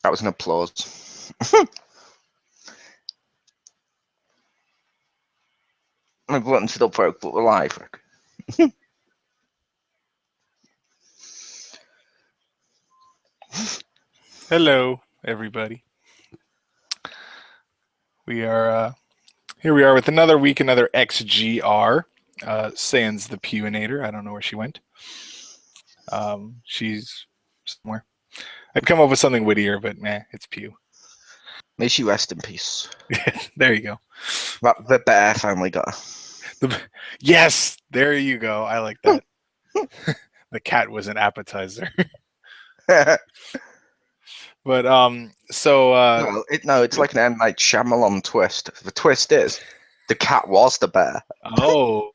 That was an applause. My button's still broke, but we're live. Hello, everybody. We are here. We are with another week, another XGR. Sans the Pewinator. I don't know where she went. She's somewhere. I'd come up with something wittier, but it's Pew. May she rest in peace. There you go. The bear finally got her. Yes, there you go. I like that. The cat was an appetizer. But well, it's like an M. Night Shyamalan twist. The twist is the cat was the bear. Oh.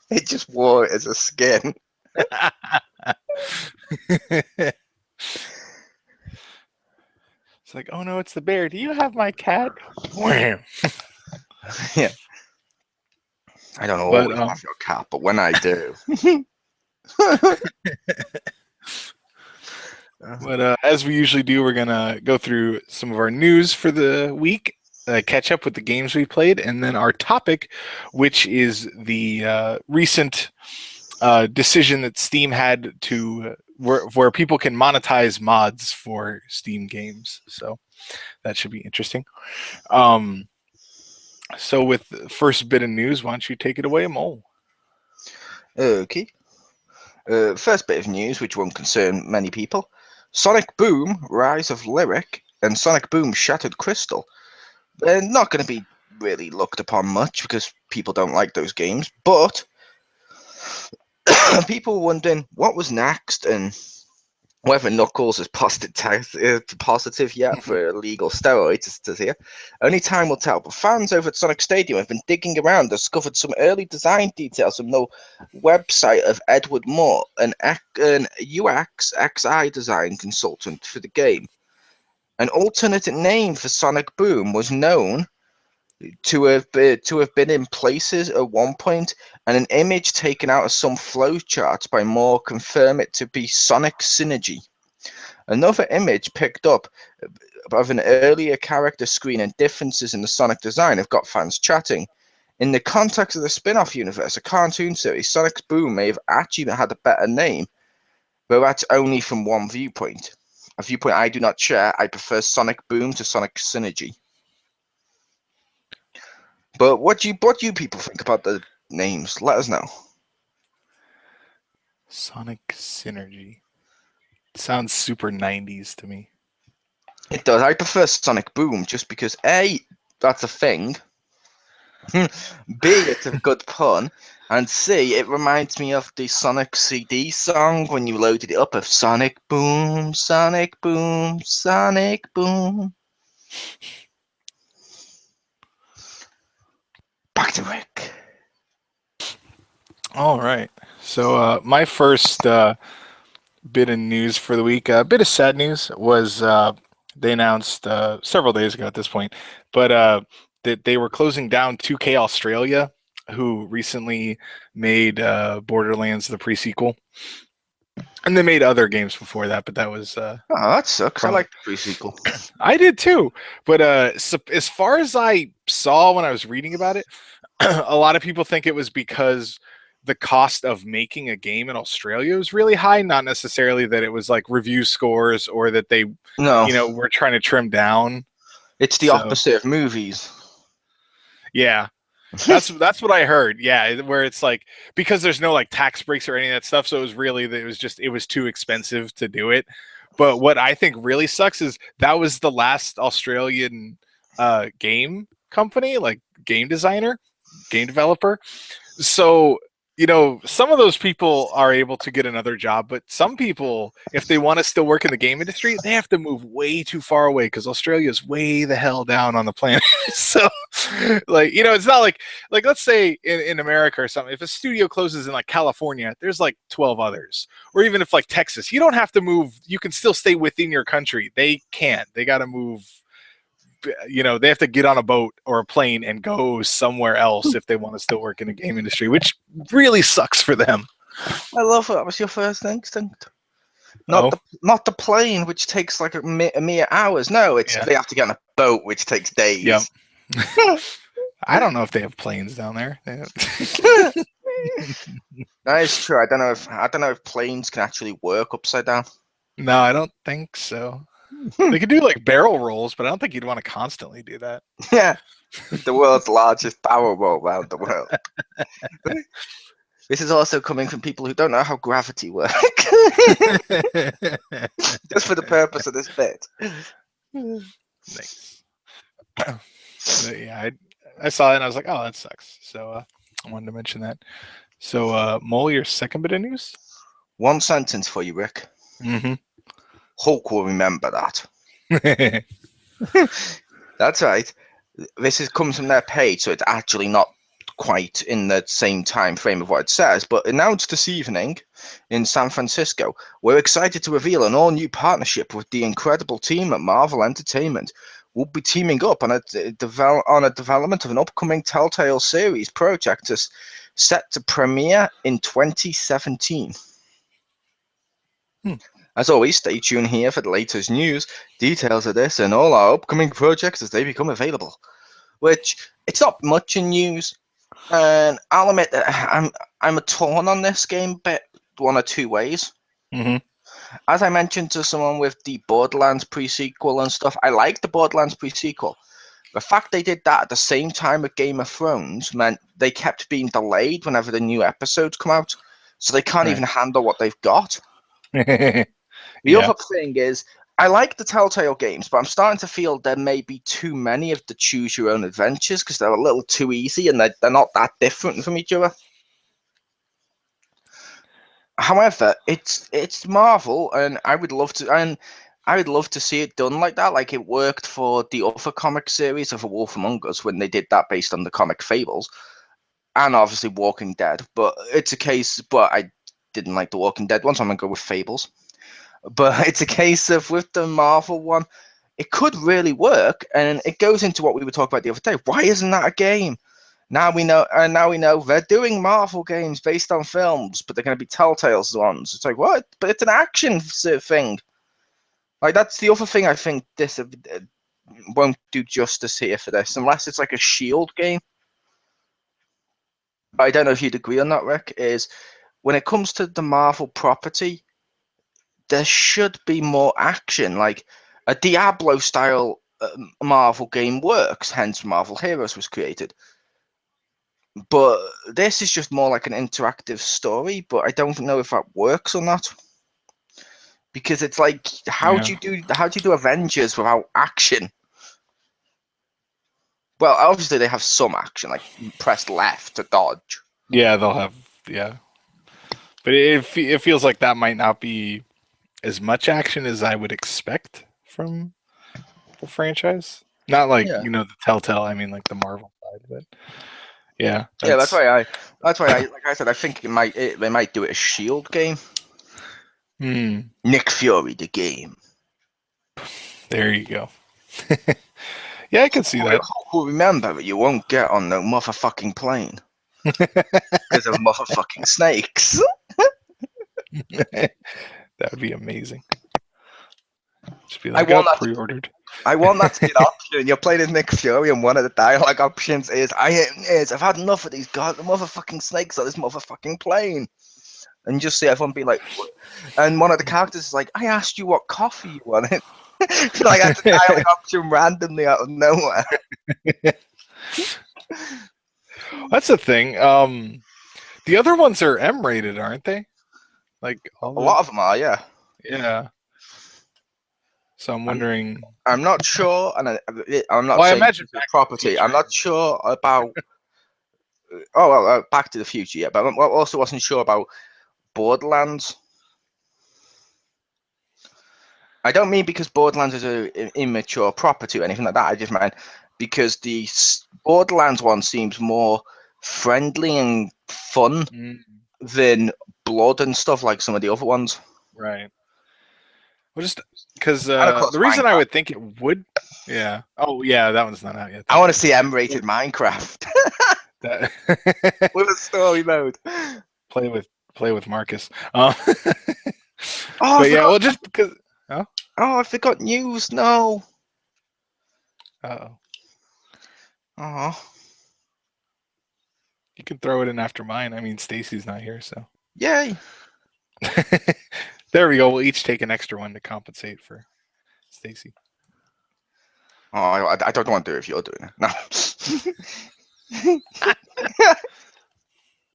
It just wore it as a skin. It's like, oh no, it's the bear. Do you have my cat? Wham. Yeah. I don't always have your cat, but when I do. But as we usually do, we're gonna go through some of our news for the week, catch up with the games we played, and then our topic, which is the recent decision that Steam had to where people can monetize mods for Steam games. So that should be interesting. So with the first bit of news, why don't you take it away, Mole? Okay. First bit of news, which won't concern many people. Sonic Boom, Rise of Lyric, and Sonic Boom Shattered Crystal. They're not going to be really looked upon much because people don't like those games, but people were wondering what was next and whether Knuckles is positive yet for illegal steroids here. Only time will tell, but fans over at Sonic Stadium have been digging around and discovered some early design details from the website of Edward Moore, an UX XI design consultant for the game. An alternate name for Sonic Boom was known to have been in places at one point, and an image taken out of some flowcharts by Moore confirmed it to be Sonic Synergy. Another image picked up of an earlier character screen and differences in the Sonic design have got fans chatting. In the context of the spin-off universe, a cartoon series, Sonic Boom may have actually had a better name, but that's only from one viewpoint. A viewpoint I do not share. I prefer Sonic Boom to Sonic Synergy. But what do you people think about the names? Let us know. Sonic Synergy. It sounds super 90s to me. It does. I prefer Sonic Boom just because A, that's a thing. B, it's a good pun. And C, it reminds me of the Sonic CD song when you loaded it up of Sonic Boom, Sonic Boom, Sonic Boom. Back to Rick. All right. So my first bit of news for the week, a bit of sad news, was they announced several days ago at this point, but that they were closing down 2K Australia, who recently made Borderlands the pre-sequel. And they made other games before that, but that was... that sucks. I like the pre-sequel. I did too. But so as far as I saw when I was reading about it, a lot of people think it was because the cost of making a game in Australia was really high, not necessarily that it was like review scores or that they, were trying to trim down. It's the opposite of movies. Yeah. That's what I heard. Yeah, where it's like because there's no like tax breaks or any of that stuff, so it was too expensive to do it. But what I think really sucks is that was the last Australian game company, like game developer. So some of those people are able to get another job, but some people, if they want to still work in the game industry, they have to move way too far away because Australia is way the hell down on the planet. So, it's not like let's say in America or something, if a studio closes in like California, there's like 12 others. Or even if like Texas, you don't have to move. You can still stay within your country. They can't. They got to move. They have to get on a boat or a plane and go somewhere else if they want to still work in the game industry, which really sucks for them. I love it. That was your first instinct. Not the plane, which takes like a mere hours. No, it's Yeah. they have to get on a boat, which takes Yep. days. I don't know if they have planes down there. That is true. I don't know if planes can actually work upside down. No, I don't think so. They could do like barrel rolls, but I don't think you'd want to constantly do that. Yeah, the world's largest barrel roll around the world. This is also coming from people who don't know how gravity works. Just for the purpose of this bit. Nice. Yeah, I saw it and I was like, oh, that sucks. So I wanted to mention that. So, Mole, your second bit of news? One sentence for you, Rick. Mm-hmm. Hulk will remember that. That's right. This comes from their page, so it's actually not quite in the same time frame of what it says, but announced this evening in San Francisco, we're excited to reveal an all-new partnership with the incredible team at Marvel Entertainment. We'll be teaming up on a development of an upcoming Telltale series project set to premiere in 2017. As always, stay tuned here for the latest news, details of this, and all our upcoming projects as they become available. Which, it's not much in news, and I'll admit that I'm a torn on this game bit one or two ways. Mm-hmm. As I mentioned to someone with the Borderlands pre-sequel and stuff, I like the Borderlands pre-sequel. The fact they did that at the same time with Game of Thrones meant they kept being delayed whenever the new episodes come out, so they can't even handle what they've got. The other thing is, I like the Telltale games, but I'm starting to feel there may be too many of the choose your own adventures because they're a little too easy and they're not that different from each other. However, it's Marvel, and I would love to see it done like that. Like it worked for the other comic series of A Wolf Among Us when they did that based on the comic Fables, and obviously Walking Dead. But it's a case. But I didn't like the Walking Dead one, so I'm gonna go with Fables. But it's a case of with the Marvel one, it could really work, and it goes into what we were talking about the other day. Why isn't that a game? Now we know, and now we know they're doing Marvel games based on films, but they're going to be Telltale's ones. It's like what? But it's an action thing. Like that's the other thing I think this won't do justice here for this, unless it's like a Shield game. I don't know if you'd agree on that, Rick. Is when it comes to the Marvel property, there should be more action. Like a Diablo style Marvel game works, hence Marvel Heroes was created. But this is just more like an interactive story, but I don't know if that works or not. Because it's like how do you do Avengers without action? Well, obviously they have some action, like you press left to dodge. Yeah, they'll have but it feels like that might not be as much action as I would expect from the franchise. Not like the Telltale. I mean, like the Marvel side, but yeah. That's why I like I said, I think they might do it a Shield game. Nick Fury, the game. There you go. Yeah, I can see that. Well, remember that you won't get on no motherfucking plane because of motherfucking snakes. That would be amazing. Just be like, pre-ordered. I want that to be an option. You're playing as Nick Fury, and one of the dialogue options is, I've had enough of these motherfucking snakes on this motherfucking plane. And just see everyone be like, what? And one of the characters is like, I asked you what coffee you wanted. Like that's a dialogue option randomly out of nowhere. That's the thing. The other ones are M-rated, aren't they? Like a lot of them are, yeah. Yeah. So I'm wondering. I'm not sure, and I'm not saying imagine property. I'm not sure about. Back to the Future, yeah, but I also wasn't sure about Borderlands. I don't mean because Borderlands is an immature property or anything like that. I just meant because the Borderlands one seems more friendly and fun than blood and stuff like some of the other ones. Right. Well, just because the reason I would think it would, yeah. Oh, yeah, that one's not out yet. I want to see M-rated Minecraft with a story mode. Play with Marcus. Oh, I But yeah, forgot. well, just because. Oh, Oh, I forgot news. No. oh, Oh, you can throw it in after mine. I mean, Stacy's not here, so. yay. There we go. We'll each take an extra one to compensate for Stacy. Oh, I don't want to do it if you're doing it.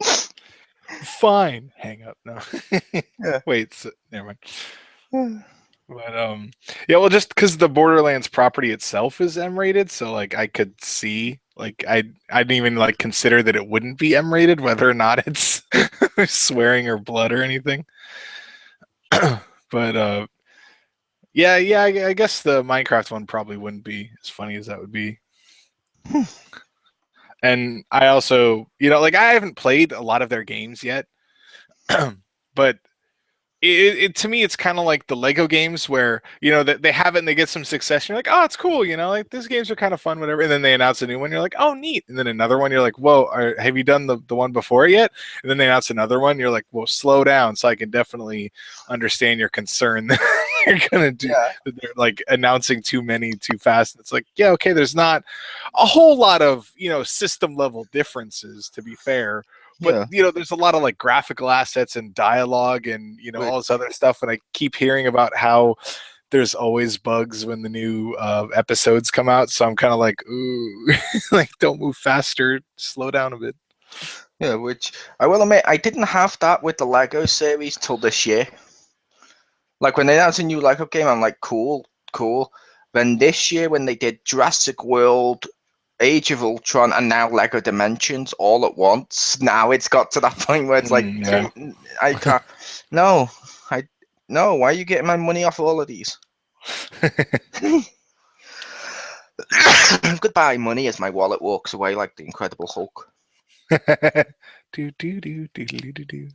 No. Fine. Hang up. No. Yeah. Wait. Never mind. But yeah. Well, just because the Borderlands property itself is M-rated, so like I could see, like I didn't even like consider that it wouldn't be M-rated, whether or not it's swearing or blood or anything. But yeah, I guess the Minecraft one probably wouldn't be as funny as that would be. And I also, like I haven't played a lot of their games yet, but it to me it's kind of like the Lego games where that they have it and they get some success. And you're like, oh, it's cool, like these games are kind of fun, whatever. And then they announce a new one, you're like, oh, neat. And then another one, you're like, whoa, have you done the one before it yet? And then they announce another one, you're like, well, slow down. So I can definitely understand your concern that you're gonna do. Yeah. That they're like announcing too many too fast. It's like, yeah, okay, there's not a whole lot of system level differences, to be fair. But Yeah. there's a lot of like graphical assets and dialogue and all this Which, other stuff, and I keep hearing about how there's always bugs when the new episodes come out. So I'm kind of like, ooh, like don't move faster, slow down a bit. yeah, which I will admit, I didn't have that with the Lego series till this year. Like when they announced a new Lego game, I'm like, cool, cool. Then this year, when they did Jurassic World, Age of Ultron, and now Lego Dimensions all at once, now it's got to that point where it's like, Yeah. I can't. No, no. Why are you getting my money off all of these? Goodbye, money, as my wallet walks away like the Incredible Hulk. do do do do do do do.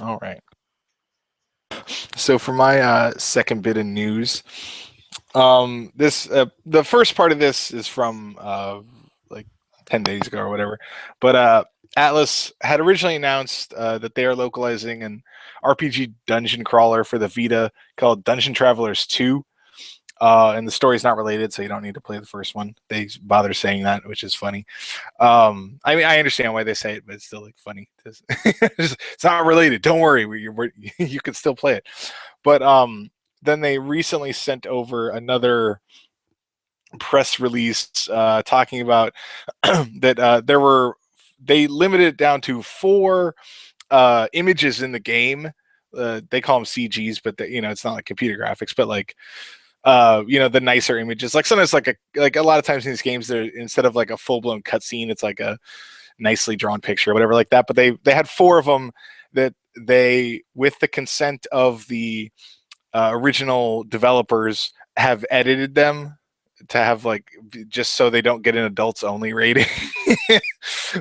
All right. So for my second bit of news, this the first part of this is from like 10 days ago or whatever, but Atlas had originally announced that they are localizing an RPG dungeon crawler for the Vita called Dungeon Travelers 2. And the story's not related, so you don't need to play the first one. They bother saying that, which is funny. I mean, I understand why they say it, but it's still like funny. It's not related. Don't worry, you can still play it. But then they recently sent over another press release talking about that they limited it down to 4 images in the game. They call them CGs, but it's not like computer graphics, but like the nicer images. Like sometimes like a lot of times in these games, there instead of like a full blown cutscene, it's like a nicely drawn picture or whatever like that. But they had 4 of them that they, with the consent of the original developers, have edited them to have like just so they don't get an adults only rating.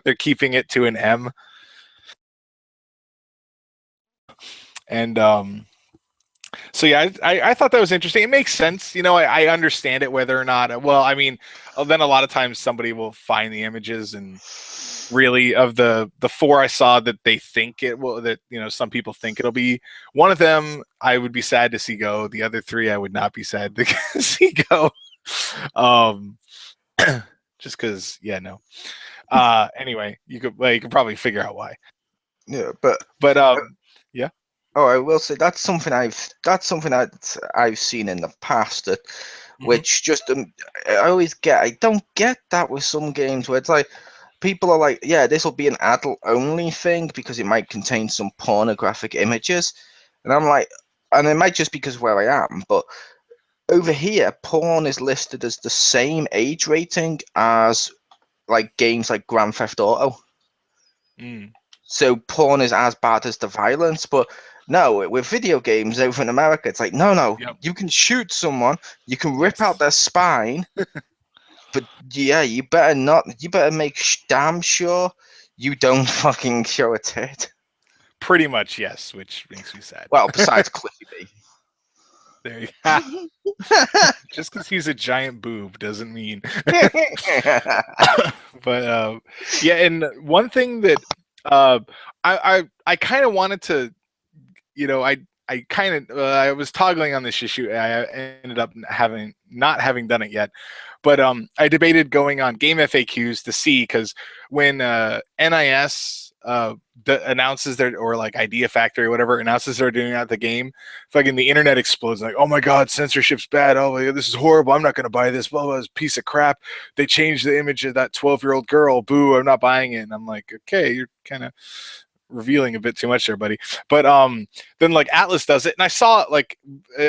They're keeping it to an M. And so yeah, I thought that was interesting. It makes sense, I understand it whether or not. Well, I mean, then a lot of times somebody will find the images, and really of the 4 I saw that they think it will, that some people think it'll be one of them, I would be sad to see go. The other 3 I would not be sad to see go. Just because, yeah, no. Anyway, you could probably figure out why. Yeah, but yeah. Oh, I will say that's something that I've seen in the past that, which just I always get. I don't get that with some games where it's like people are like, yeah, this will be an adult only thing because it might contain some pornographic images, and I'm like, and it might just because where I am, but over here, porn is listed as the same age rating as like games like Grand Theft Auto. So porn is as bad as the violence, but no, with video games over in America, it's like, no, Yep. you can shoot someone, you can rip out their spine, but yeah, you better not. You better make damn sure you don't fucking show a tit. Pretty much, yes, which makes me sad. Well, besides Cliffy B. There you go. Just because he's a giant boob doesn't mean. But yeah, and one thing that Uh, I kind of wanted to, you know, I kind of I was toggling on this issue. I ended up not having done it yet, but I debated going on game FAQs to see, because when NIS announces their, or like Idea Factory or whatever announces they're doing out the game, fucking the internet explodes like, oh my god, censorship's bad. Oh my god, this is horrible. I'm not going to buy this. Blah blah. This piece of crap. They changed the image of that 12-year-old girl. Boo! I'm not buying it. And I'm like, okay, you're kind of revealing a bit too much there, buddy. But then like Atlas does it, and I saw like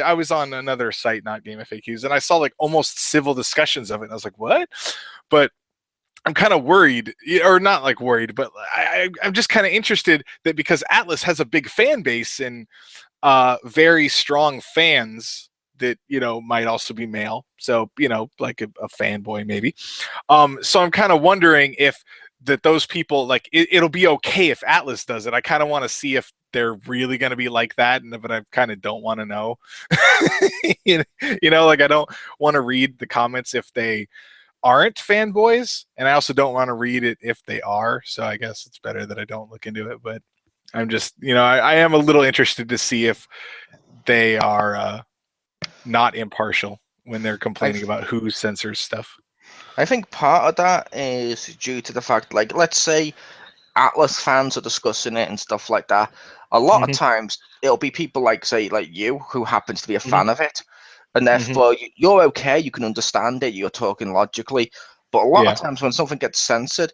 I was on another site, not Game FAQs, and I saw like almost civil discussions of it, and I was like, what? But I'm kind of worried, or not like worried, but I'm just kind of interested that because Atlas has a big fan base and very strong fans that, you know, might also be male, so, you know, like a fanboy maybe. So I'm kind of wondering if that those people, like, it'll be okay if Atlas does it. I kind of want to see if they're really going to be like that, but I kind of don't want to know. You know, like I don't want to read the comments if they aren't fanboys, and I also don't want to read it if they are. So I guess it's better that I don't look into it. But I'm just, you know, I am a little interested to see if they are not impartial when they're complaining about who censors stuff. I think part of that is due to the fact, like, let's say Atlas fans are discussing it and stuff like that. A lot of times it'll be people like, say, like you, who happens to be a fan of it, and therefore you're okay, you can understand it, you're talking logically. But a lot of times when something gets censored,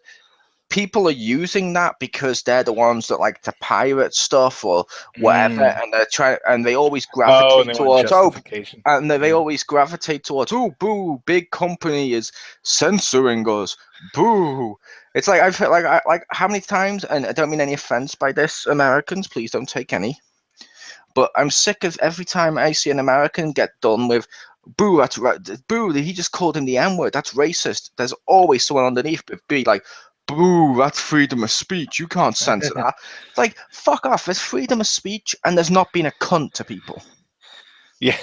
people are using that because they're the ones that like to pirate stuff or whatever, and they're trying, and they always gravitate towards justification. and they always gravitate towards, oh, boo, big company is censoring us, boo. It's like, I feel like how many times, and I don't mean any offense by this, Americans, please don't take any, but I'm sick of every time I see an American get done with, boo, that's right, boo, he just called him the N-word, that's racist. There's always someone underneath be like, boo, that's freedom of speech, you can't censor that. It's like, fuck off, there's freedom of speech and there's not been a cunt to people. Yeah.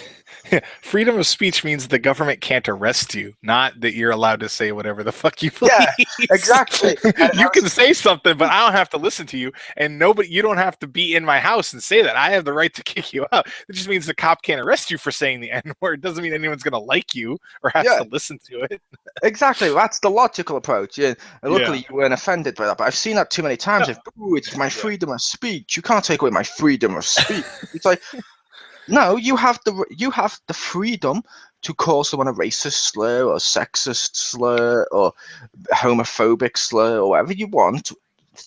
Freedom of speech means the government can't arrest you, not that you're allowed to say whatever the fuck you please. Yeah, exactly. You can say something, but I don't have to listen to you, and you don't have to be in my house and say that. I have the right to kick you out. It just means the cop can't arrest you for saying the N-word. It doesn't mean anyone's going to like you or has to listen to it. Exactly, that's the logical approach. Yeah, and luckily you weren't offended by that, but I've seen that too many times. Ooh, it's my freedom of speech. You can't take away my freedom of speech. It's like, no, you have the freedom to call someone a racist slur or sexist slur or homophobic slur or whatever you want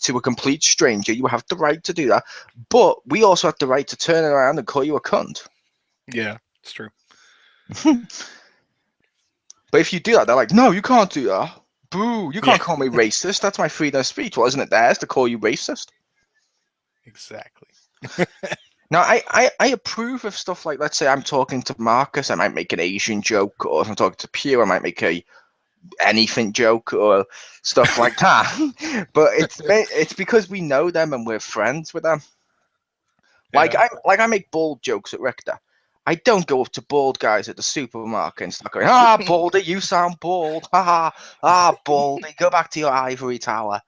to a complete stranger. You have the right to do that, but we also have the right to turn around and call you a cunt. Yeah, it's true. But if you do that, they're like, no, you can't do that. Boo, you can't call me racist. That's my freedom of speech. Well, isn't it theirs to call you racist? Exactly. Now, I approve of stuff like, let's say I'm talking to Marcus, I might make an Asian joke, or if I'm talking to Pew, I might make a anything joke or stuff like that. But it's because we know them and we're friends with them. Like I make bald jokes at Richter. I don't go up to bald guys at the supermarket and start going, Baldy, you sound bald. Baldy, go back to your ivory tower.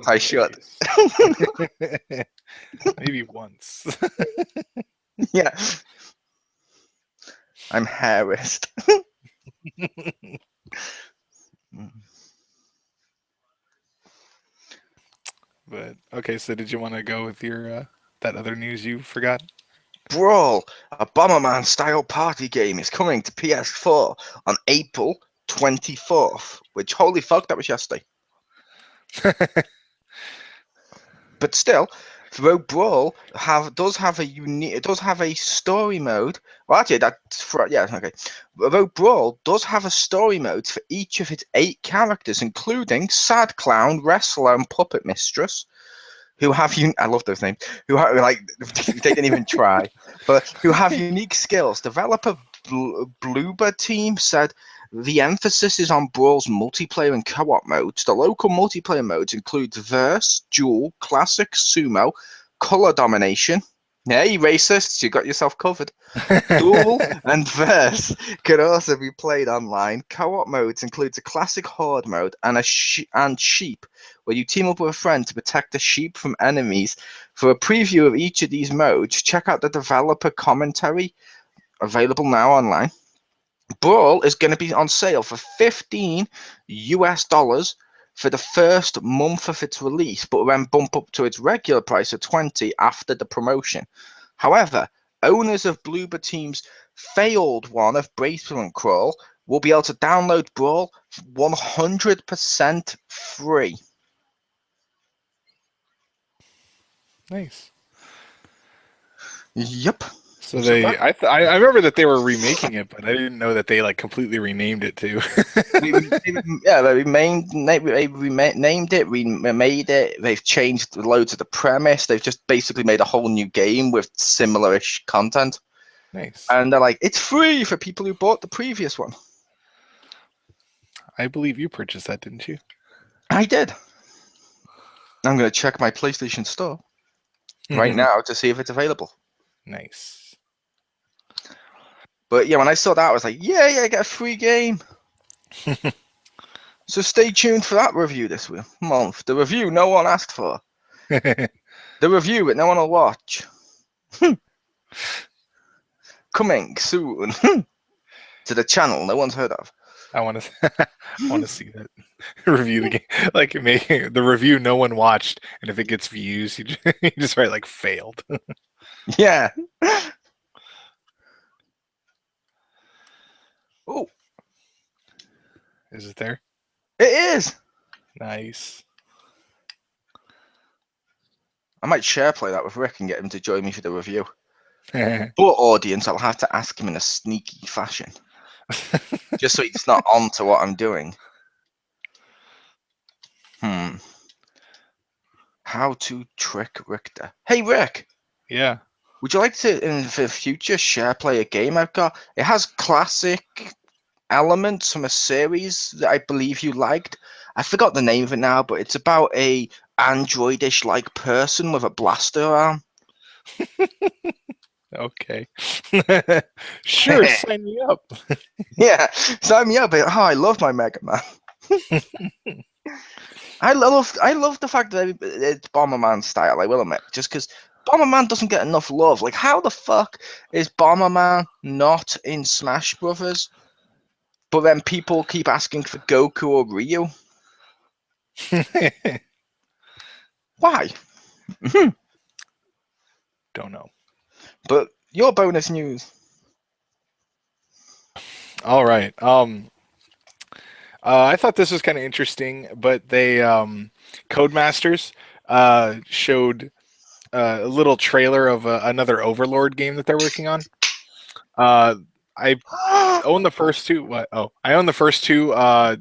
I should. Maybe once. Yeah. I'm harassed. But okay, so did you want to go with your that other news you forgot? Brawl, a Bomberman style party game, is coming to PS4 on April 24th. Which, holy fuck, that was yesterday. But still, though Brawl does have a story mode. Well, actually, Though Brawl does have a story mode for each of its 8 characters, including Sad Clown, Wrestler, and Puppet Mistress, who have I love those names. Who have, like, they didn't even try, but who have unique skills. Developer Bloober Team said the emphasis is on Brawl's multiplayer and co-op modes. The local multiplayer modes include Verse, Duel, Classic, Sumo, Color Domination. Hey, racists, you got yourself covered. Duel and Verse can also be played online. Co-op modes includes a classic horde mode and and sheep, where you team up with a friend to protect the sheep from enemies. For a preview of each of these modes, check out the developer commentary available now online. Brawl is going to be on sale for $15 for the first month of its release, but then bump up to its regular price of $20 after the promotion. However, owners of Bloober Team's failed one of Basement Crawl will be able to download Brawl 100% free. Nice. Yep. So I remember that they were remaking it, but I didn't know that they like completely renamed it too. they named it, remade it. They've changed loads of the premise. They've just basically made a whole new game with similar-ish content. Nice. And they're like, it's free for people who bought the previous one. I believe you purchased that, didn't you? I did. I'm going to check my PlayStation Store right now to see if it's available. Nice. But yeah, when I saw that, I was like, yeah, I get a free game. So stay tuned for that review this month. The review no one asked for. The review that no one will watch. Coming soon to the channel no one's heard of. I want to see that review the game. Like making the review no one watched, and if it gets views, you just write like failed. Yeah. Oh, is it there? It is. Nice. I might share play that with Rick and get him to join me for the review. But audience, I'll have to ask him in a sneaky fashion, just so he's not on to what I'm doing. How to trick Richter. Hey, Rick. Yeah. Would you like to, in the future, share play a game I've got? It has classic elements from a series that I believe you liked. I forgot the name of it now, but it's about a androidish like person with a blaster arm. Okay. Sure, sign me up. Yeah, sign me up. Oh, I love my Mega Man. I love the fact that it's Bomberman style, I will admit, just because Bomberman doesn't get enough love. Like, how the fuck is Bomberman not in Smash Brothers? But then people keep asking for Goku or Ryu. Why? Don't know. But your bonus news. All right. I thought this was kind of interesting, but they Codemasters showed a little trailer of another Overlord game that they're working on. I own the first two. What? Oh, I own the first two. I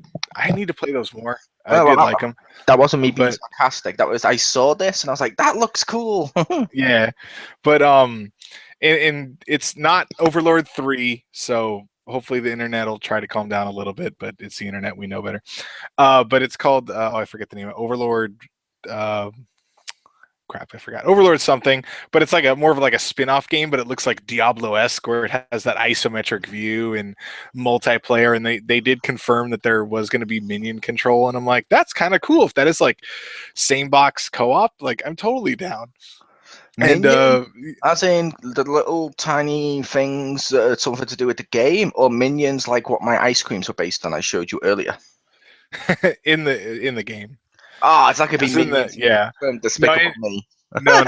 need to play those more. I did like them. That wasn't me being sarcastic. That was, I saw this and I was like, that looks cool. Yeah, but and it's not Overlord 3, so hopefully the internet will try to calm down a little bit, but it's the internet, we know better. But it's called I forget the name. Overlord crap, I forgot. Overlord something, but it's like a more of like a spin-off game, but it looks like Diablo-esque, where it has that isometric view and multiplayer, and they did confirm that there was going to be minion control, and I'm like, that's kind of cool. If that is like same box co-op, like I'm totally down. And as in the little tiny things that are something to do with the game, or minions like what my ice creams were based on I showed you earlier? in the game. It's like a big minions. Yeah. Despicable Me. No.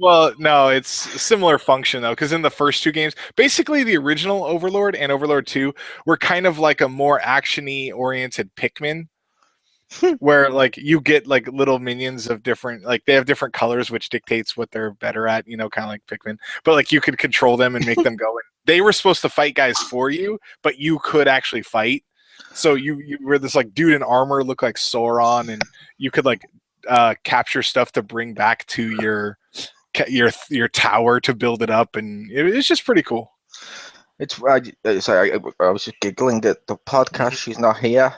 Well, no, it's a similar function though, because in the first two games, basically the original Overlord and Overlord 2 were kind of like a more action-y oriented Pikmin, where like you get like little minions of different, like they have different colors, which dictates what they're better at, kind of like Pikmin. But like you could control them and make them go. And they were supposed to fight guys for you, but you could actually fight. So you were this like dude in armor, looked like Sauron, and you could like capture stuff to bring back to your tower to build it up, and it's just pretty cool. Sorry, I was just giggling that the podcast she's not here.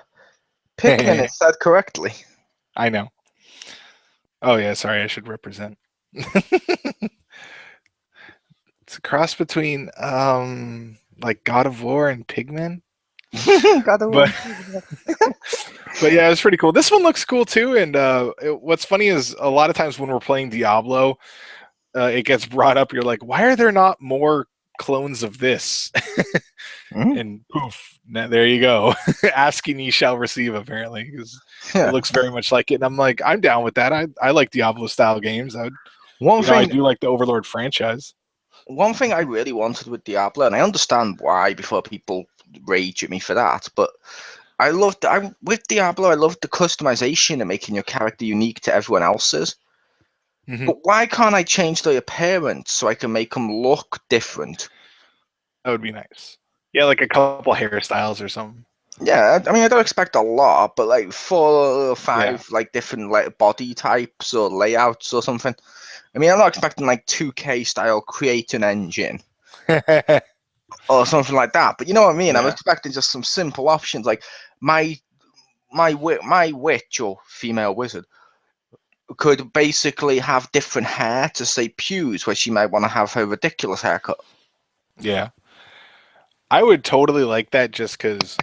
Pikmin is said correctly. I know. Oh yeah, sorry, I should represent. It's a cross between like God of War and Pigman. God, I But want to- but yeah, it's pretty cool. This one looks cool too. And what's funny is a lot of times when we're playing Diablo, it gets brought up. You're like, why are there not more clones of this? Mhm. And poof, there you go. Asking ye shall receive, apparently, because it Yeah. looks very much like it. And I'm like, I'm down with that. I like Diablo style games. One I thing do like the Overlord franchise. One thing I really wanted with Diablo, and I understand why before people rage at me for that, but with Diablo, I loved the customization and making your character unique to everyone else's. Hmm. But why can't I change the appearance so I can make them look different? That would be nice. Yeah, like a couple hairstyles or something. Yeah, I mean, I don't expect a lot, but like 4 or 5 Yeah. like different like body types or layouts or something. I mean, I'm not expecting like 2K style create an engine or something like that. But you know what I mean? I'm Yeah. expecting just some simple options like my my witch or female wizard could basically have different hair to say pews where she might want to have her ridiculous haircut. Yeah. I would totally like that just because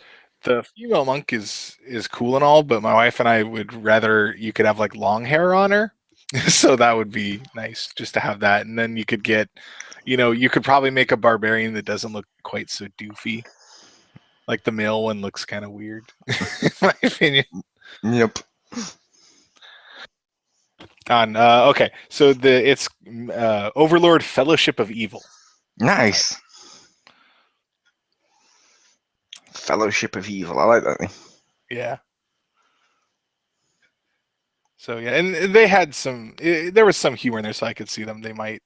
the female monk is cool and all, but my wife and I would rather you could have like long hair on her. So that would be nice just to have that. And then you could get, you could probably make a barbarian that doesn't look quite so doofy. Like the male one looks kind of weird, in my opinion. Yep. Okay, so it's Overlord Fellowship of Evil. Nice. Fellowship of Evil. I like that thing. Yeah. So yeah, and they had there was some humor in there, so I could see them. They might,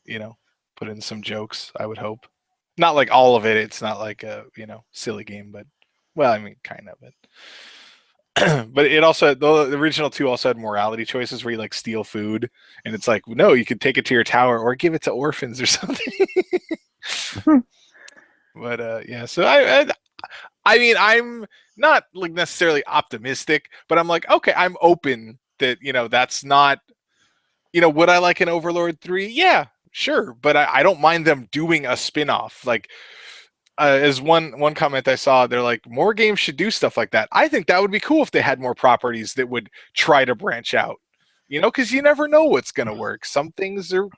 you know, put in some jokes. I would hope. Not like all of it. It's not like a silly game, but well, I mean, kind of it. But it also the original two also had morality choices where you like steal food, and it's like no, you could take it to your tower or give it to orphans or something. But yeah, so I mean, I'm not like necessarily optimistic, but I'm like, okay, I'm open that that's not would I like an Overlord 3? Yeah, sure, but I don't mind them doing a spin-off. Like as one comment I saw, they're like, more games should do stuff like that. I think that would be cool if they had more properties that would try to branch out. Because you never know what's going to work. Some things are,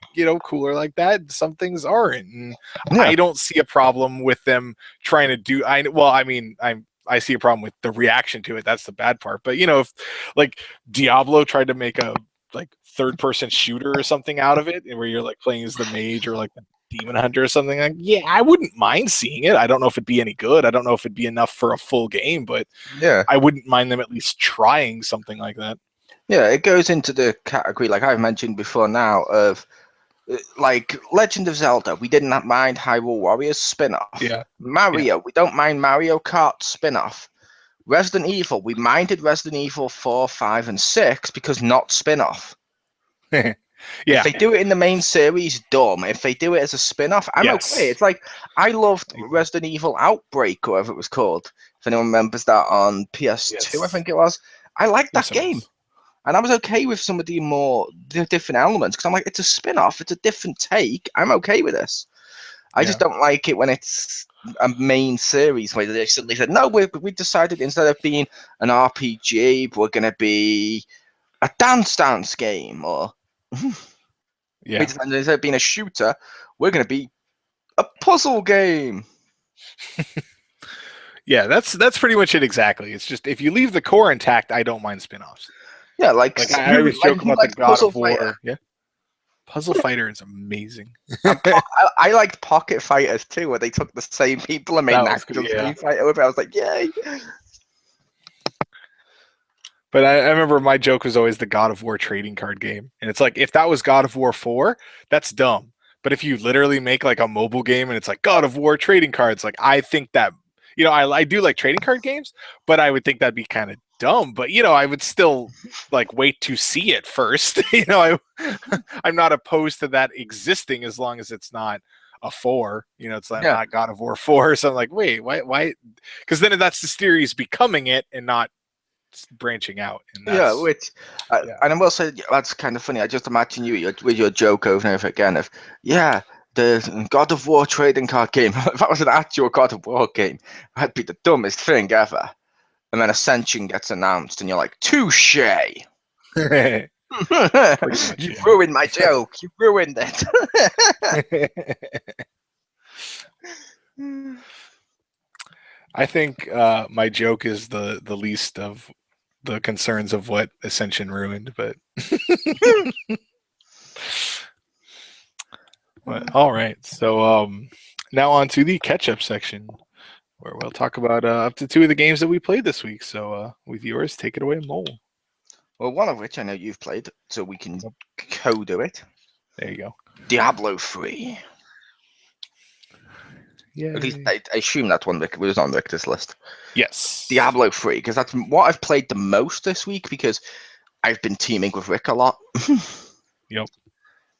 cooler like that. Some things aren't. And Yeah. I don't see a problem with them trying to do. I mean, I see a problem with the reaction to it. That's the bad part. But if like Diablo tried to make a like third-person shooter or something out of it, where you're like playing as the mage or like the demon hunter or something, like I wouldn't mind seeing it. I don't know if it'd be any good. I don't know if it'd be enough for a full game, but Yeah. I wouldn't mind them at least trying something like that. Yeah. It goes into the category, like I've mentioned before now, of like Legend of Zelda. We didn't mind Hyrule Warriors spin-off. Yeah. Mario. We don't mind Mario Kart spin-off. Resident Evil. We minded Resident Evil 4, 5, and 6 because not spin-off. If Yeah. they do it in the main series, dumb. If they do it as a spin-off, I'm okay. Yes. It's like I loved Resident Evil Outbreak, or whatever it was called. If anyone remembers that on PS2, I Yes. think it was. I liked that Yes, it game. was. And I was okay with some of the different elements because I'm like, it's a spin-off, it's a different take. I'm okay with this. I just Yeah. don't like it when it's a main series where they suddenly said, no, we decided instead of being an RPG, we're going to be a dance game, or we Yeah. decided instead of being a shooter, we're going to be a puzzle game. Yeah, that's pretty much it exactly. It's just if you leave the core intact, I don't mind spin-offs. Yeah, like Like I who always joke about the likes God Puzzle of Fighter? War. Yeah. Puzzle Fighter is amazing. I liked Pocket Fighters too, where they took the same people and made That an was good. actual Yeah. Street Fighter with it. I was like, yay! But I remember my joke was always the God of War trading card game. And it's like, if that was God of War 4, that's dumb. But if you literally make like a mobile game and it's like God of War trading cards, like I think that, I do like trading card games, but I would think that'd be kind of dumb. But, I would still like wait to see it first. I'm not opposed to that existing as long as it's not a 4. It's like Yeah, not God of War 4. So I'm like, wait, why? Because then that's the series becoming it and not branching out, and yeah. that's Which, and I will say that's kind of funny. I just imagine you with your joke over and over again of, yeah, the God of War trading card game. If that was an actual God of War game, that'd be the dumbest thing ever. And then Ascension gets announced, and you're like, touche! Pretty much, You yeah. ruined my joke. You ruined it. I think my joke is the least of the concerns of what Ascension ruined, but all right. So now on to the catch-up section, where we'll talk about up to 2 of the games that we played this week. So with yours, take it away, Mole. Well, one of which I know you've played, so we can co-do it. There you go. Diablo 3. Yeah. At least I assume that's one that was on Victor's list. Yes. Diablo 3, because that's what I've played the most this week, because I've been teaming with Rick a lot. Yep.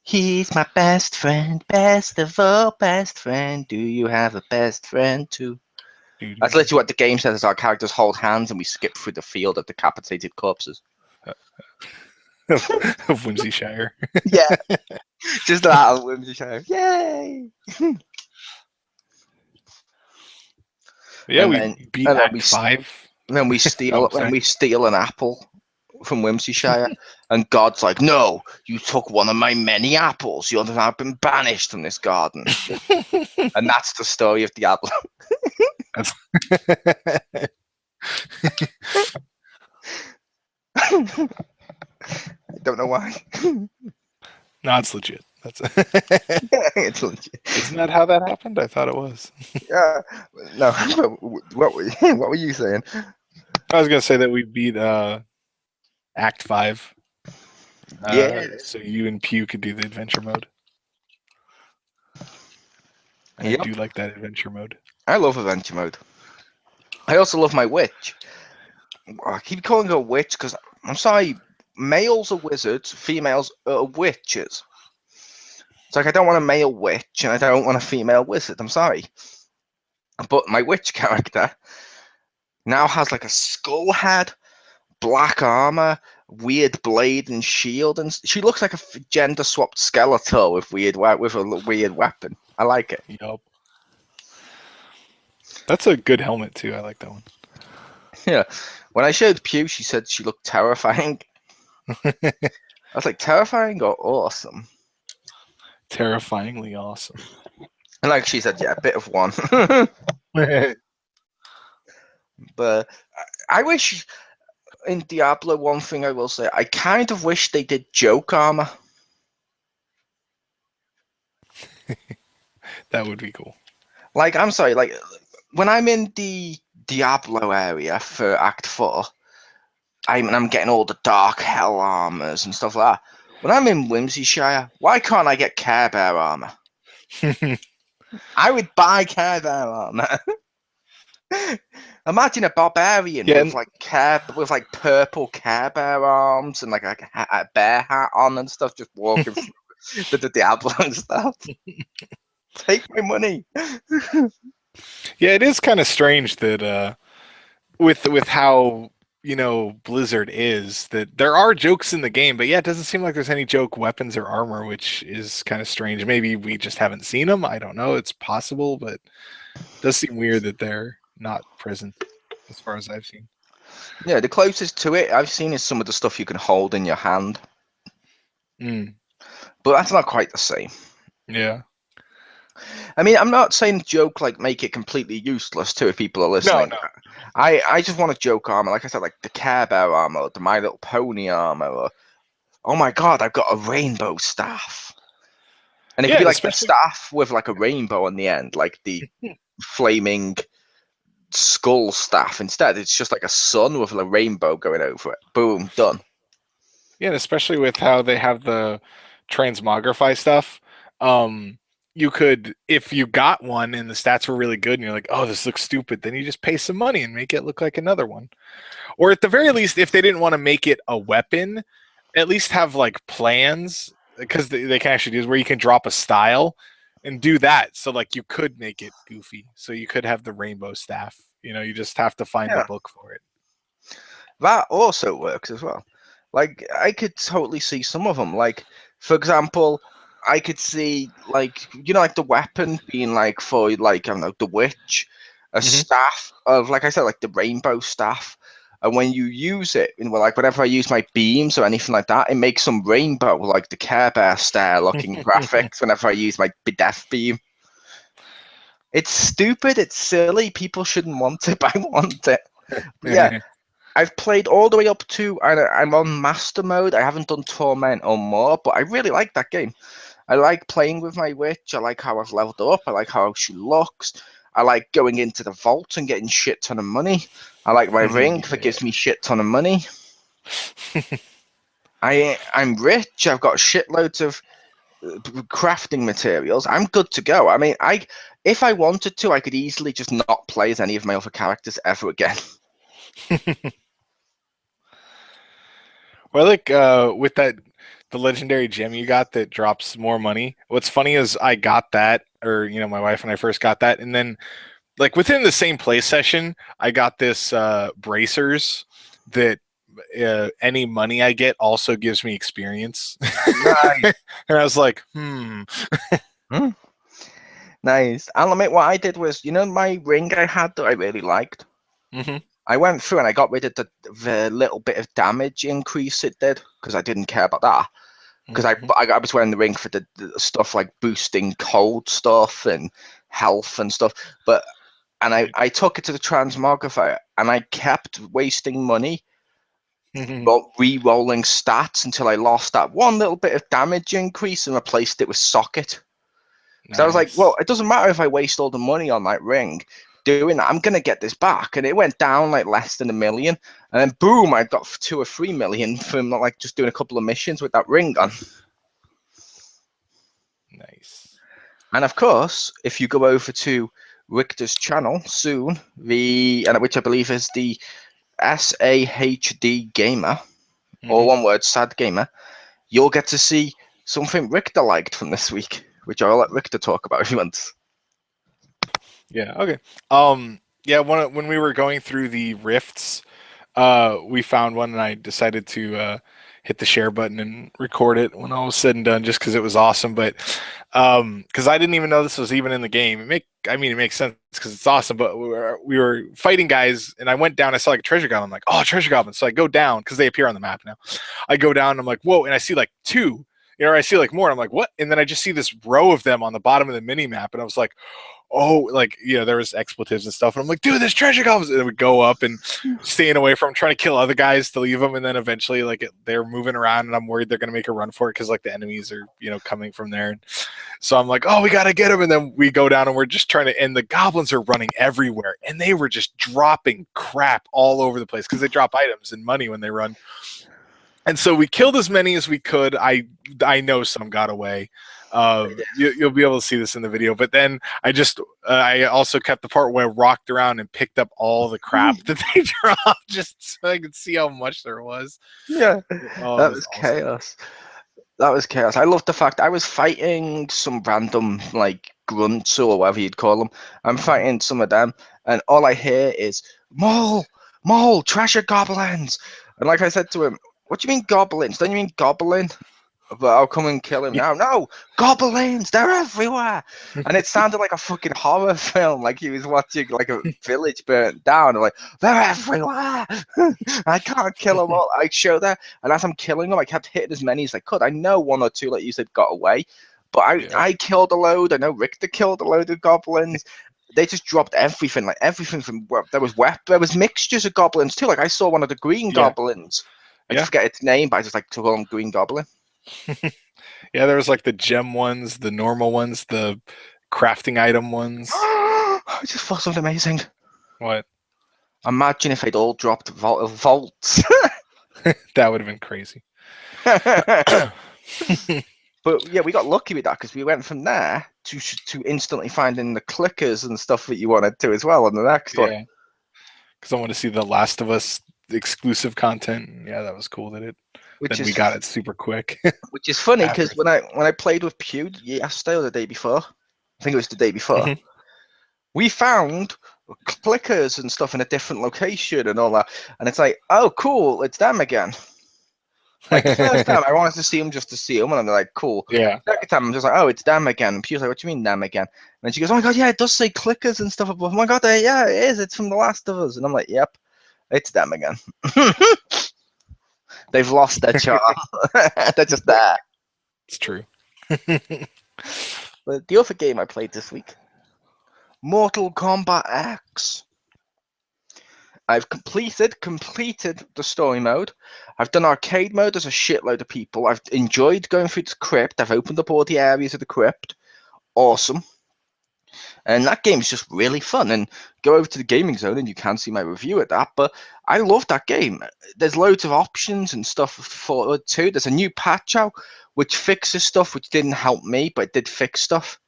He's my best friend, best of all best friend. Do you have a best friend too? That's literally what the game says, is our characters hold hands and we skip through the field of decapitated corpses. Of Whimsyshire. Yeah. Just that of Whimsyshire. Yay! Yeah, and we then, beat and then Act 5. And then we steal an apple from Whimsyshire, and God's like, "No, you took one of my many apples. You've now been banished from this garden." And that's the story of Diablo. I don't know why. No, it's legit. That's It's legit. Isn't that how that happened? I thought it was. Yeah. No. What were you saying? I was gonna say that we beat Act 5. Yeah. So you and Pew could do the adventure mode. And Yep. I do like that adventure mode. I love adventure mode. I also love my witch. I keep calling her a witch because, I'm sorry, males are wizards, females are witches. It's like, I don't want a male witch and I don't want a female wizard. I'm sorry. But my witch character now has like a skull head, black armor, weird blade and shield, and she looks like a gender swapped Skeletor with a weird weapon. I like it. Yup. That's a good helmet too. I like that one. Yeah. When I showed Pew, she said she looked terrifying. I was like, terrifying or awesome? Terrifyingly awesome. And like she said, yeah, a bit of one. But I wish in Diablo, one thing I will say, I kind of wish they did joke armor. That would be cool. Like, I'm sorry, like, when I'm in the Diablo area for Act 4, I'm getting all the Dark Hell armors and stuff like that. When I'm in Whimsyshire, why can't I get Care Bear armor? I would buy Care Bear armor. Imagine a barbarian with like purple Care Bear arms and like a bear hat on and stuff, just walking through the Diablo and stuff. Take my money. Yeah, it is kind of strange that with how Blizzard is, that there are jokes in the game, but yeah, it doesn't seem like there's any joke weapons or armor, which is kind of strange. Maybe we just haven't seen them. I don't know. It's possible, but it does seem weird that they're not present as far as I've seen. Yeah, the closest to it I've seen is some of the stuff you can hold in your hand. But that's not quite the same. Yeah. I mean, I'm not saying joke like make it completely useless too if people are listening. No. I just want a joke armor, like I said, like the Care Bear armor, the My Little Pony armor, or oh my god, I've got a rainbow staff. And it could be like the staff with like a rainbow on the end, like the flaming skull staff. Instead, it's just like a sun with a rainbow going over it. Boom, done. Yeah, and especially with how they have the transmogrify stuff. You could, if you got one and the stats were really good and you're like, oh, this looks stupid, then you just pay some money and make it look like another one. Or at the very least, if they didn't want to make it a weapon, at least have like plans, because they can actually do is where you can drop a style and do that. So like you could make it goofy. So you could have the rainbow staff. You just have to find the book for it. That also works as well. Like I could totally see some of them. Like, for example, I could see like like the weapon being like for like I don't know the witch, a Mhm. staff of like I said like the rainbow staff, and when you use it, like whenever I use my beams or anything like that, it makes some rainbow like the Care Bear style looking graphics. Whenever I use my death beam, it's stupid, it's silly. People shouldn't want it, but I want it. But yeah, I've played all the way up to I'm on master mode. I haven't done torment or more, but I really like that game. I like playing with my witch. I like how I've leveled up. I like how she looks. I like going into the vault and getting shit ton of money. I like my ring that Yeah. gives me shit ton of money. I'm rich. I've got shitloads of crafting materials. I'm good to go. I mean, if I wanted to, I could easily just not play as any of my other characters ever again. Well, like with that the legendary gem you got that drops more money. What's funny is I got that, or my wife and I first got that, and then like within the same play session, I got this bracers that any money I get also gives me experience. Nice. And I was like, Hmm. Nice. I'll admit what I did was, my ring I had that I really liked. hmm I went through and I got rid of the little bit of damage increase it did because I didn't care about that. Because I was wearing the ring for the stuff like boosting cold stuff and health and stuff. I took it to the transmogrifier and I kept wasting money re-rolling stats until I lost that one little bit of damage increase and replaced it with socket. So I was like, well, Nice. it doesn't matter if I waste all the money on that ring. Doing that, I'm gonna get this back, and it went down like less than 1 million, and then boom, I got 2 or 3 million from like just doing a couple of missions with that ring on. Nice. And of course, if you go over to Richter's channel soon, which I believe is the SAHD Gamer, or hmm one word, Sad Gamer, you'll get to see something Richter liked from this week, which I'll let Richter talk about if he wants. Yeah. Okay. Yeah. When we were going through the rifts, we found one, and I decided to hit the share button and record it when all was said and done, just because it was awesome. But because I didn't even know this was even in the game. I mean, it makes sense because it's awesome. But we were fighting guys, and I went down. I saw like a treasure goblin. I'm like, oh, treasure goblin. So I go down because they appear on the map now. I go down. And I'm like, whoa, and I see like two. I see like more. And I'm like, what? And then I just see this row of them on the bottom of the mini map, and I was like, oh, like there was expletives and stuff, and I'm like, dude, there's treasure goblins, and it would go up and staying away from trying to kill other guys to leave them, and then eventually like they're moving around, and I'm worried they're gonna make a run for it because like the enemies are coming from there, and so I'm like, oh, we gotta get them, and then we go down and we're just trying to, and the goblins are running everywhere, and they were just dropping crap all over the place because they drop items and money when they run. And so we killed as many as we could. I know some got away. You'll be able to see this in the video. But then I also kept the part where I rocked around and picked up all the crap that they dropped just so I could see how much there was. Yeah, Oh, it that was was awesome. chaos. That was chaos. I love the fact I was fighting some random like grunts or whatever you'd call them. I'm fighting some of them, and all I hear is mole, mole, treasure goblins. And like I said to him, "What do you mean goblins? Don't you mean goblin?" But I'll come and kill him Yeah. now. No, goblins, they're everywhere. And it sounded like a fucking horror film, like he was watching like a village burnt down. I'm like, they're everywhere. I can't kill them all. I show that, and as I'm killing them, I kept hitting as many as I could. I know one or two, like you said, got away, but Yeah. I killed a load. I know Richter killed a load of goblins. They just dropped everything, like everything from there was mixtures of goblins too. Like I saw one of the green Yeah. goblins. I Yeah. forget its name, but I just like to call him Green Goblin. Yeah. There was like the gem ones, the normal ones, the crafting item ones. I just thought something amazing. What? Imagine if they'd all dropped vaults. That would have been crazy. But yeah, we got lucky with that because we went from there to instantly finding the clickers and stuff that you wanted to as well on the next one. Yeah. Because I want to see the Last of Us exclusive content. Yeah, that was cool that it. Which Then we is got it super quick. which is funny After. because when I played with Pew yesterday or the day before, I think it was the day before, Mhm. we found clickers and stuff in a different location and all that, and it's like, oh cool, it's them again. Like the first time, I wanted to see them just to see them, and I'm like, cool. Yeah. Second time, I'm just like, oh, it's them again. And she was like, what do you mean them again? And then she goes, oh my god, yeah, it does say clickers and stuff above. Oh my god, yeah, it is. It's from The Last of Us. And I'm like, yep, it's them again. They've lost their charm. They're just there. It's true. But the other game I played this week, Mortal Kombat X. I've completed the story mode. I've done arcade mode as a shitload of people. I've enjoyed going through the crypt. I've opened up all the areas of the crypt. Awesome. And that game's just really fun. And go over to the gaming zone and you can see my review of that. But I love that game. There's loads of options and stuff for it too. There's a new patch out which fixes stuff which didn't help me, but it did fix stuff.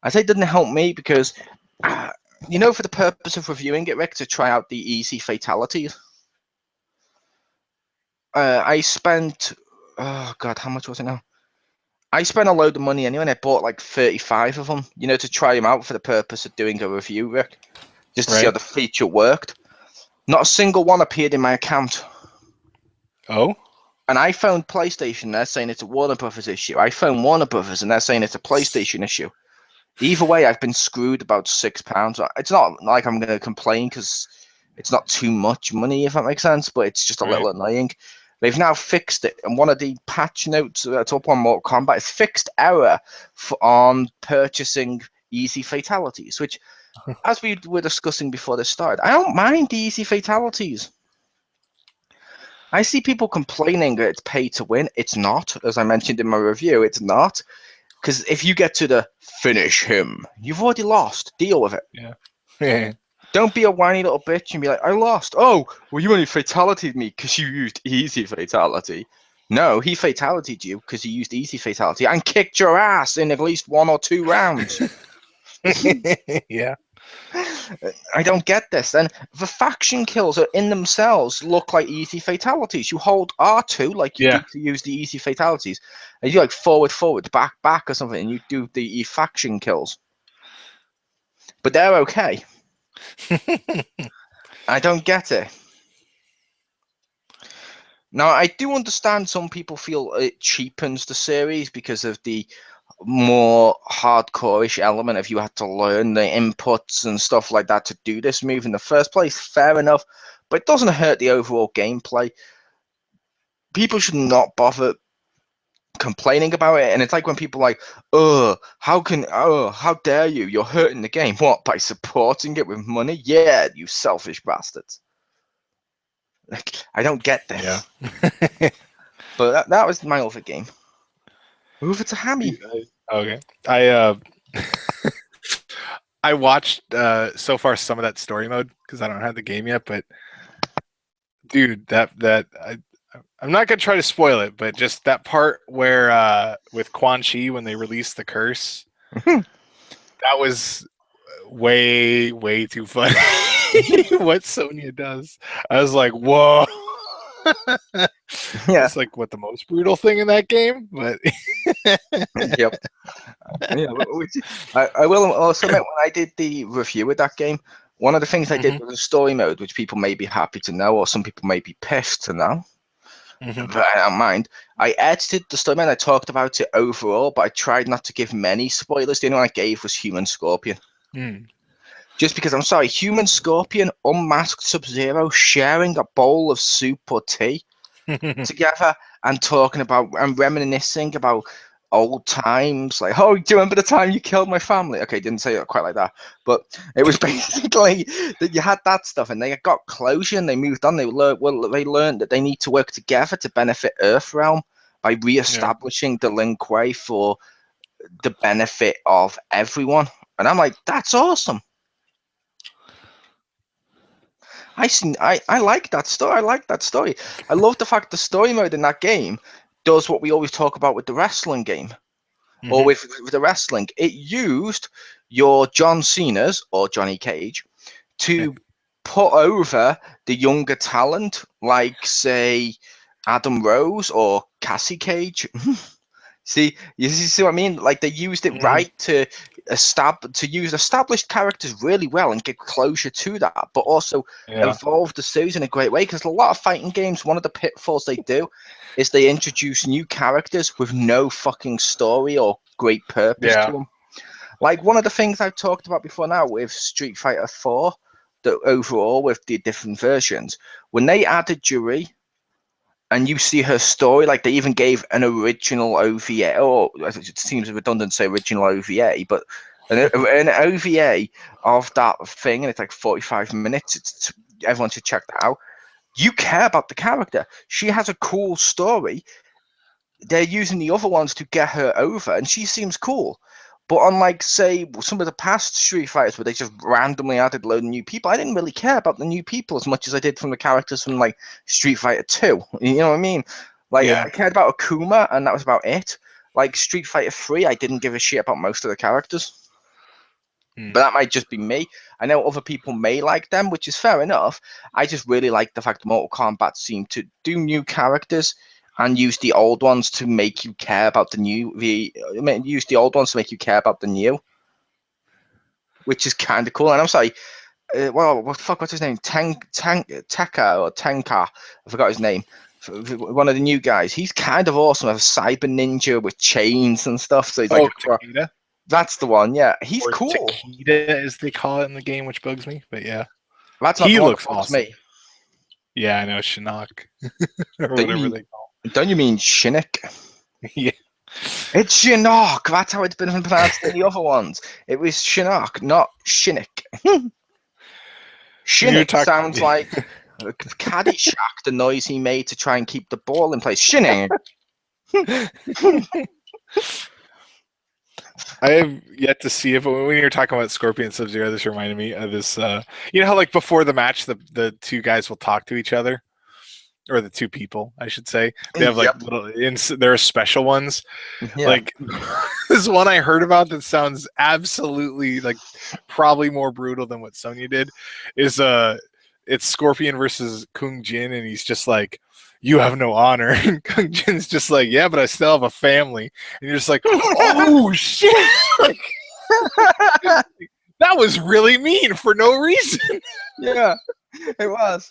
I say it didn't help me because for the purpose of reviewing it, Rick, to try out the easy fatalities, I spent, oh God, how much was it now? I spent a load of money anyway, and I bought like 35 of them, to try them out for the purpose of doing a review, Rick, just to see how the feature worked. Not a single one appeared in my account. Oh? And I phoned PlayStation, they're saying it's a Warner Brothers issue. I phoned Warner Brothers, and they're saying it's a PlayStation issue. Either way, I've been screwed about £6. It's not like I'm going to complain because it's not too much money, if that makes sense, but it's just a little annoying. They've now fixed it, and one of the patch notes that's up on Mortal Kombat is fixed error on purchasing easy fatalities, which, as we were discussing before this started, I don't mind the easy fatalities. I see people complaining that it's pay to win. It's not, as I mentioned in my review, it's not. Because if you get to the finish him, you've already lost. Deal with it. Yeah. Don't be a whiny little bitch and be like, I lost. Oh, well, you only fatality'd me because you used easy fatality. No, he fatality'd you because he used easy fatality and kicked your ass in at least 1 or 2 rounds. Yeah. I don't get this. And the faction kills are in themselves look like easy fatalities. You hold R2 like you do to use the easy fatalities. And you do like forward, back or something, and you do the faction kills. But they're okay. I don't get it. Now, I do understand some people feel it cheapens the series because of the more hardcore-ish element if you had to learn the inputs and stuff like that to do this move in the first place. Fair enough, but it doesn't hurt the overall gameplay. People should not bother complaining about it, and it's like when people are like, how dare you, you're hurting the game. What, by supporting it with money? Yeah, you selfish bastards. I don't get this. Yeah. But that was my other game. Move it to Hammy. Okay. I watched so far some of that story mode because I don't have the game yet, but dude, I'm not gonna try to spoil it, but just that part where with Quan Chi when they released the curse, that was way too funny. What Sonya does, I was like, whoa. Yeah, it's like what the most brutal thing in that game, but yep. Yeah, I will also admit when I did the review of that game, one of the things I did was a story mode, which people may be happy to know, or some people may be pissed to know. But I don't mind. I edited the story mode. I talked about it overall, but I tried not to give many spoilers. The only one I gave was Human Scorpion. Just because, I'm sorry, Human Scorpion, unmasked Sub-Zero, sharing a bowl of soup or tea together and talking about and reminiscing about old times. Like, oh, do you remember the time you killed my family? Okay, didn't say it quite like that, but it was basically that you had that stuff and they got closure and they moved on. They learned that they need to work together to benefit Earthrealm by re-establishing the Lin Kuei for the benefit of everyone. And I'm like, that's awesome. I like that story. I like that story. I love the fact the story mode in that game does what we always talk about with the wrestling game, or with the wrestling. It used your John Cena's or Johnny Cage to put over the younger talent, like say Adam Rose or Cassie Cage. You see what I mean? Like they used it right to use established characters really well and get closure to that, but also evolve the series in a great way. Because a lot of fighting games, one of the pitfalls they do is they introduce new characters with no fucking story or great purpose to them. Like one of the things I've talked about before now with Street Fighter 4, that overall with the different versions, when they added Juri and you see her story, like they even gave an original OVA, or it seems redundant to say original OVA, but an OVA of that thing, and it's like 45 minutes. Everyone should check that out. You care about the character. She has a cool story. They're using the other ones to get her over, and she seems cool. But unlike, say, some of the past Street Fighters where they just randomly added a load of new people, I didn't really care about the new people as much as I did from the characters from, like, Street Fighter 2. You know what I mean? Like, I cared about Akuma, and that was about it. Like, Street Fighter 3, I didn't give a shit about most of the characters. But that might just be me. I know other people may like them, which is fair enough. I just really like the fact that Mortal Kombat seemed to do new characters and use the old ones to make you care about the new. Use the old ones to make you care about the new, which is kind of cool. And I'm sorry, what's his name? Tekka or Tenka? I forgot his name. One of the new guys. He's kind of awesome. A cyber ninja with chains and stuff. So he's like Takeda? That's the one. Yeah, he's cool. Takeda, as they call it in the game, which bugs me. But yeah, that's not he the one looks that bugs awesome. me. Yeah, I know, Shinnok. Or whatever they call it. Don't you mean Shinnick? Yeah. It's Shinnok. That's how it's been pronounced in the other ones. It was Shinnok, not Shinnick. Shinnick sounds like Caddyshack, the noise he made to try and keep the ball in place. Shinnick. I have yet to see it, but when you're talking about Scorpion Sub-Zero, this reminded me of this. You know how, like, before the match, the two guys will talk to each other, or the two people, I should say. They have like little. There are special ones. Yeah. Like this one I heard about that sounds absolutely like probably more brutal than what Sonya did. Is it's Scorpion versus Kung Jin, and he's just like, "You have no honor." And Kung Jin's just like, "Yeah, but I still have a family." And you're just like, "Oh shit!" Like, that was really mean for no reason. Yeah, it was.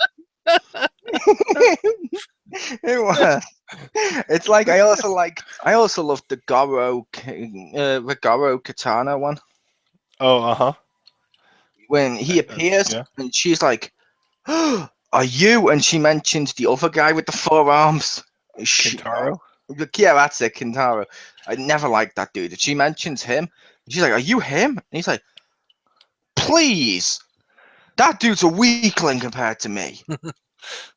It was. It's like I also love the Goro Katana one. Oh, When he appears and she's like, "Oh, are you?" And she mentions the other guy with the forearms. Kintaro? Yeah, that's it, Kintaro. I never liked that dude. She mentions him. She's like, "Are you him?" And he's like, "Please, that dude's a weakling compared to me."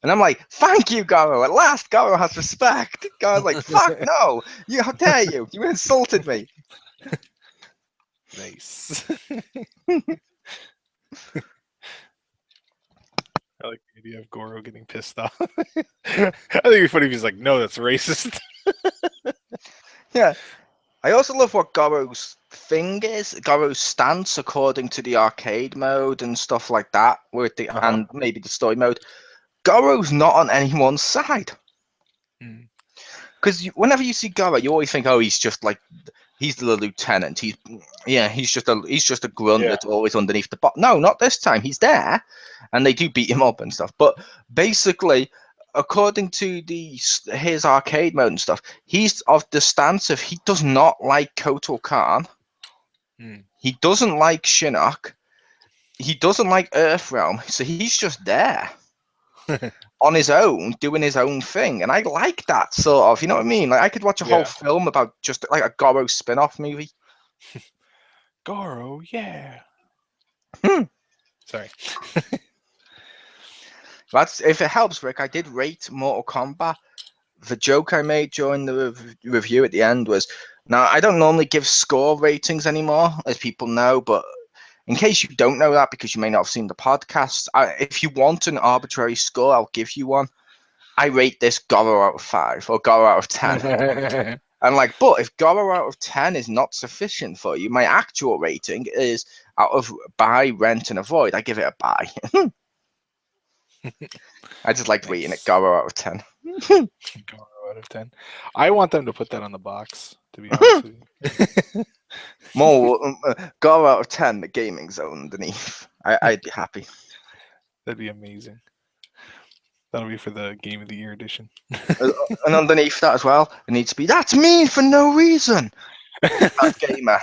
And I'm like, "Thank you, Goro. At last, Goro has respect." Goro's like, "Fuck no! How dare you? You insulted me." Nice. I like the idea of Goro getting pissed off. I think it'd be funny if he's like, "No, that's racist." Yeah. I also love what Goro's thing is, Goro's stance according to the arcade mode and stuff like that, and maybe the story mode. Goro's not on anyone's side. Because whenever you see Goro, you always think, "Oh, he's just like, he's the lieutenant. He's just a grunt that's always underneath the bot." No, not this time. He's there, and they do beat him up and stuff. But basically, according to his arcade mode and stuff, he's of the stance of he does not like Kotal Khan. He doesn't like Shinnok. He doesn't like Earthrealm. So he's just there. On his own, doing his own thing, and I like that sort of. You know what I mean? Like I could watch a whole film about just like a Goro spin-off movie. Goro, yeah. Sorry. That's if it helps, Rick. I did rate Mortal Kombat. The joke I made during the review at the end was, now I don't normally give score ratings anymore, as people know, but in case you don't know that, because you may not have seen the podcast, if you want an arbitrary score, I'll give you one. I rate this Goro out of 5 or Goro out of 10. I'm like, but if Goro out of 10 is not sufficient for you, my actual rating is out of buy, rent, and avoid. I give it a buy. I just like rating it Goro out of 10. Goro out of 10. I want them to put that on the box, to be honest with you. More go out of 10, the gaming zone underneath. I'd be happy. That'd be amazing. That'll be for the Game of the Year edition. And underneath that as well, it needs to be, that's mean for no reason. That gamer.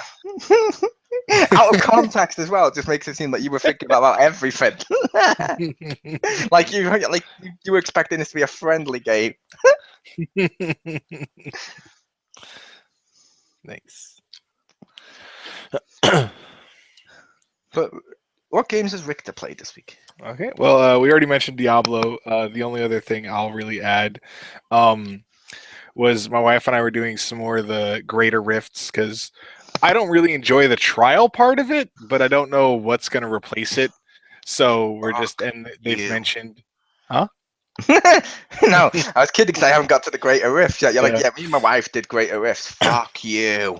Out of context as well, it just makes it seem like you were thinking about everything. like you were expecting this to be a friendly game. Nice. But what games has Richter played this week? Okay, well, we already mentioned Diablo. The only other thing I'll really add was my wife and I were doing some more of the Greater Rifts, because I don't really enjoy the trial part of it, but I don't know what's going to replace it. So we're and they've mentioned, huh? No, I was kidding because I haven't got to the Greater Rift yet. You're like, yeah, me and my wife did Greater Rifts. Fuck you.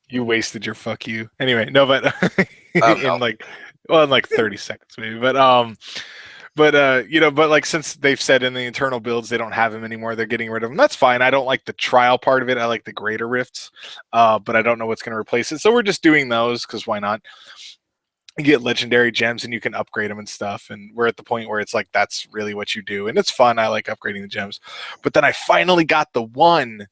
You wasted your fuck you. Anyway, no, but in like 30 seconds maybe. But like, since they've said in the internal builds they don't have him anymore, they're getting rid of him. That's fine. I don't like the trial part of it. I like the Greater Rifts, but I don't know what's going to replace it. So we're just doing those because why not? You get legendary gems and you can upgrade them and stuff. And we're at the point where it's like that's really what you do, and it's fun. I like upgrading the gems. But then I finally got the one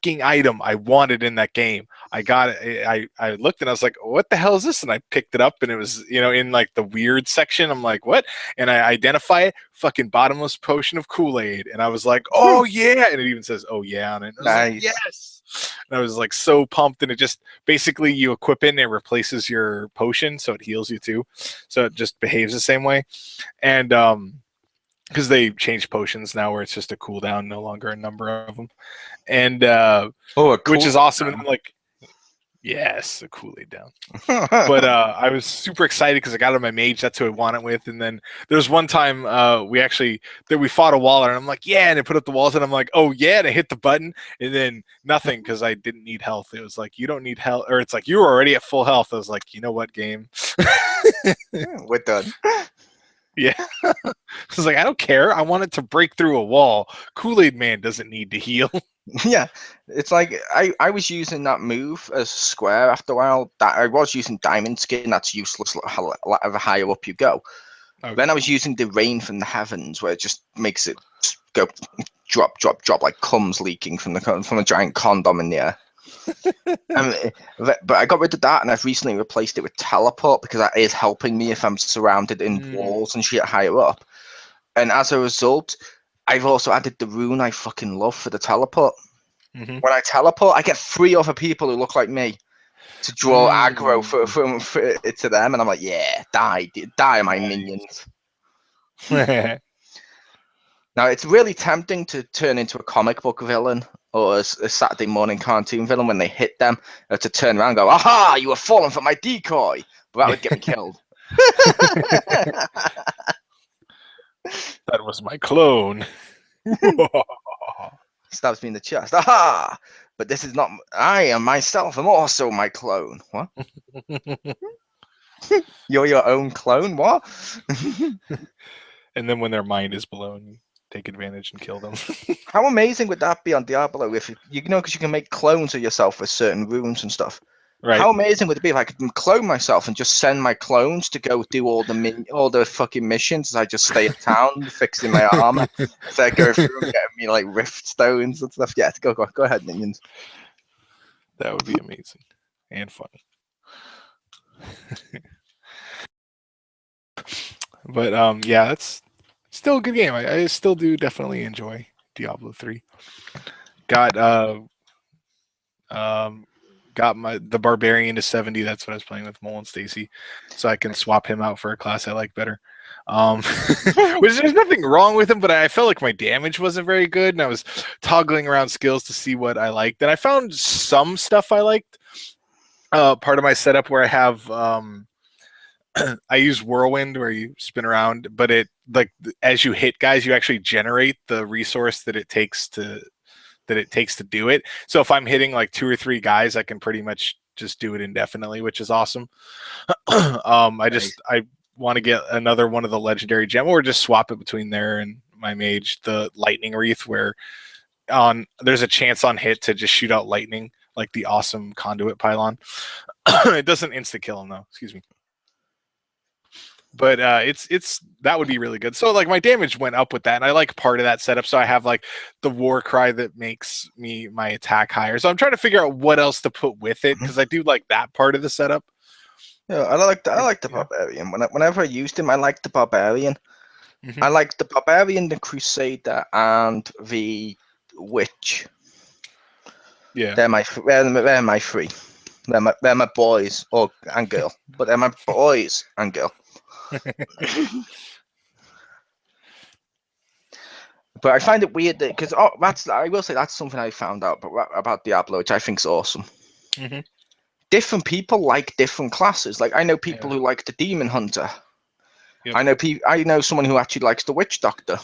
item I wanted in that game. I got it. I looked and I was like, what the hell is this? And I picked it up and it was, in like the weird section. I'm like, what? And I identify it, fucking bottomless potion of Kool-Aid. And I was like, oh yeah. And it even says, oh yeah on it. Nice. Like, yes. And I was like so pumped. And it just basically you equip it and it replaces your potion. So it heals you too. So it just behaves the same way. And because they changed potions now where it's just a cooldown, no longer a number of them. And which is awesome. And I'm like, yes, a Kool-Aid down. But I was super excited because I got it on my mage. That's who I want it with. And then there was one time we fought a waller, and I'm like, yeah, and I put up the walls, and I'm like, oh yeah, and I hit the button, and then nothing because I didn't need health. It was like, you don't need health, or it's like you were already at full health. I was like, you know what, game? We're done. Yeah. I was like, I don't care. I want it to break through a wall. Kool-Aid Man doesn't need to heal. Yeah, it's like I was using that move as square after a while. That I was using diamond skin. That's useless. The higher up you go. Okay. Then I was using the rain from the heavens, where it just makes it just go drop, drop, drop, like crumbs leaking from a giant condom in the air. But I got rid of that, and I've recently replaced it with teleport because that is helping me if I'm surrounded in walls and shit higher up. And as a result, I've also added the rune I fucking love for the teleport. Mm-hmm. When I teleport, I get 3 other people who look like me to draw aggro for to them, and I'm like, yeah, die, my minions. Now, it's really tempting to turn into a comic book villain or a Saturday morning cartoon villain when they hit them, to turn around and go, aha, you were falling for my decoy. But that would get me killed. That was my clone. Stabs me in the chest. Aha! But this is not. I am myself. I'm also my clone. What? You're your own clone? What? And then when their mind is blown, you take advantage and kill them. How amazing would that be on Diablo if because you can make clones of yourself with certain runes and stuff. Right. How amazing would it be if I could clone myself and just send my clones to go do all the fucking missions as I just stay in town fixing my armor? So I go through and getting me like rift stones and stuff. Yeah, go ahead, minions. That would be amazing and funny. But yeah, that's still a good game. I still do definitely enjoy Diablo 3. Got the Barbarian to 70. That's what I was playing with Mole and Stacy, so I can swap him out for a class I like better. Which there's nothing wrong with him, but I felt like my damage wasn't very good, and I was toggling around skills to see what I liked, and I found some stuff I liked. Part of my setup where I have I use Whirlwind where you spin around, but it like as you hit guys, you actually generate the resource that it takes to do it. So if I'm hitting like 2 or 3 guys, I can pretty much just do it indefinitely, which is awesome. I want to get another one of the legendary gem, or just swap it between there and my mage, the lightning wreath, where there's a chance on hit to just shoot out lightning, like the awesome conduit pylon. It doesn't insta kill him though. Excuse me. But it's that would be really good. So like my damage went up with that, and I like part of that setup. So I have like the war cry that makes my attack higher. So I'm trying to figure out what else to put with it, because I do like that part of the setup. Yeah, I like the barbarian. Whenever I used him, I liked the barbarian. I like the barbarian, the crusader, and the witch. Yeah, they're my three. They're my boys and girl, but they're my boys and girl. But I find it weird that because I will say that's something I found out about Diablo, which I think is awesome. Different people like different classes. Like I know people who like the demon hunter. Yep. I know someone who actually likes the witch doctor.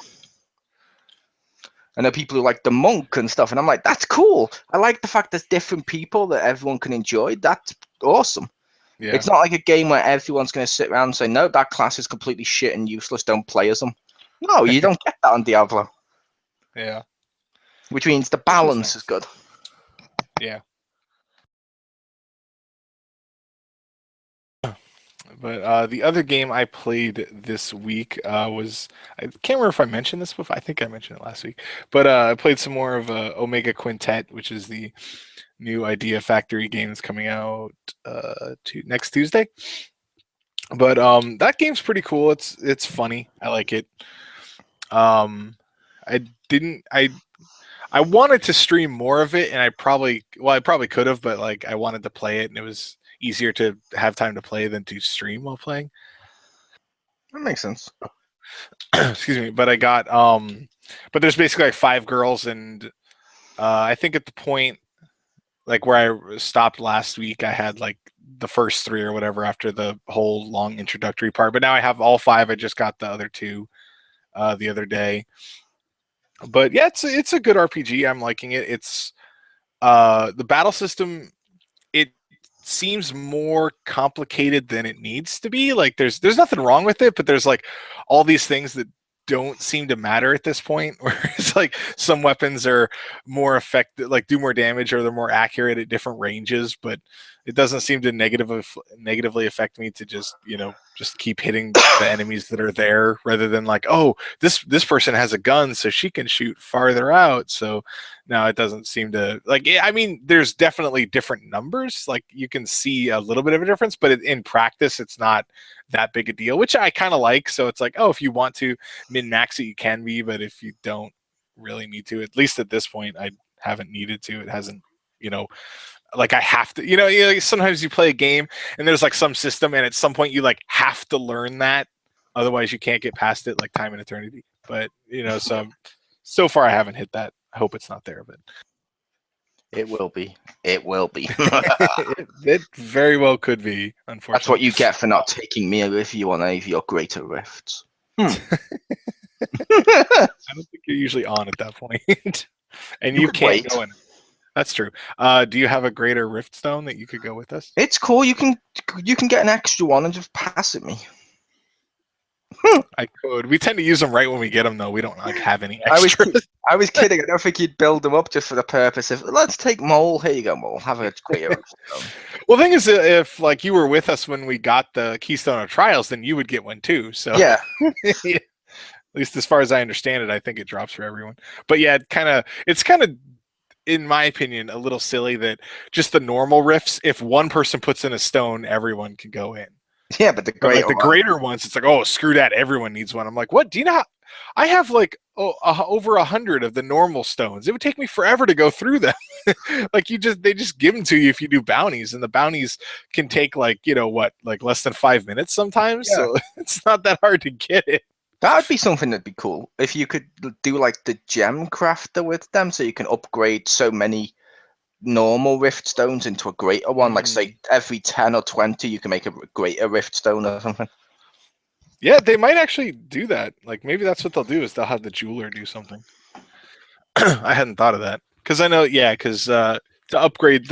I know people who like the monk and stuff, and I'm like, that's cool. I like the fact there's different people that everyone can enjoy. That's awesome. Yeah. It's not like a game where everyone's going to sit around and say, no, that class is completely shit and useless. Don't play as them. No, you don't get that on Diablo. Yeah. Which means the balance is good. Yeah. But the other game I played this week was, I can't remember if I mentioned this before. I think I mentioned it last week. But I played some more of Omega Quintet, which is the new Idea Factory game that's coming out next Tuesday. But that game's pretty cool. It's funny. I like it. I wanted to stream more of it, and I probably could have, but like I wanted to play it, and it was easier to have time to play than to stream while playing. That makes sense. Excuse me, but I got but there's basically like 5 girls, and I think at the point like where I stopped last week, I had like the first 3 or whatever after the whole long introductory part. But now I have all 5. I just got the other 2 the other day. But yeah, it's a good RPG. I'm liking it. It's the battle system. It seems more complicated than it needs to be. Like there's nothing wrong with it, but there's like all these things that don't seem to matter at this point, where it's like some weapons are more effective, like do more damage, or they're more accurate at different ranges, but it doesn't seem to negatively affect me to just keep hitting the enemies that are there, rather than like, oh, this person has a gun so she can shoot farther out. So now it doesn't seem to, like, I mean, there's definitely different numbers, like you can see a little bit of a difference, but in practice it's not that big a deal, which I kind of like. So it's like, oh, if you want to min-max it, you can be, but if you don't really need to, at least at this point, I haven't needed to. It hasn't, like I have to, sometimes you play a game and there's like some system, and at some point have to learn that, otherwise you can't get past it, like Time and Eternity. But so far I haven't hit that. I hope it's not there, but it will be. It will be. It very well could be, unfortunately. That's what you get for not taking me with you on any of your greater rifts. I don't think you're usually on at that point. And you can't go in. That's true. Do you have a greater rift stone that you could go with us? It's cool. You can get an extra one and just pass it me. I could. We tend to use them right when we get them, though. We don't have any extra. I was kidding. I don't think you'd build them up just for the purpose of, let's take Mole. Here you go, Mole. Have a greater rift stone. Well, the thing is, if like you were with us when we got the Keystone of Trials, then you would get one too. So yeah. At least as far as I understand it, I think it drops for everyone. But yeah, it's kind of, in my opinion, a little silly that just the normal rifts, if one person puts in a stone, everyone can go in. Yeah, but the greater ones, it's like, oh, screw that, everyone needs one. I'm like, what? Do you know how I have like over 100 of the normal stones? It would take me forever to go through them. Like they just give them to you if you do bounties, and the bounties can take like less than 5 minutes sometimes. Yeah. So it's not that hard to get it. That would be something that'd be cool if you could do like the gem crafter with them, so you can upgrade so many normal rift stones into a greater one. Like say every 10 or 20 you can make a greater rift stone or something. Yeah, they might actually do that. Like maybe that's what they'll do, is they'll have the jeweler do something. I hadn't thought of that, because I know, because to upgrade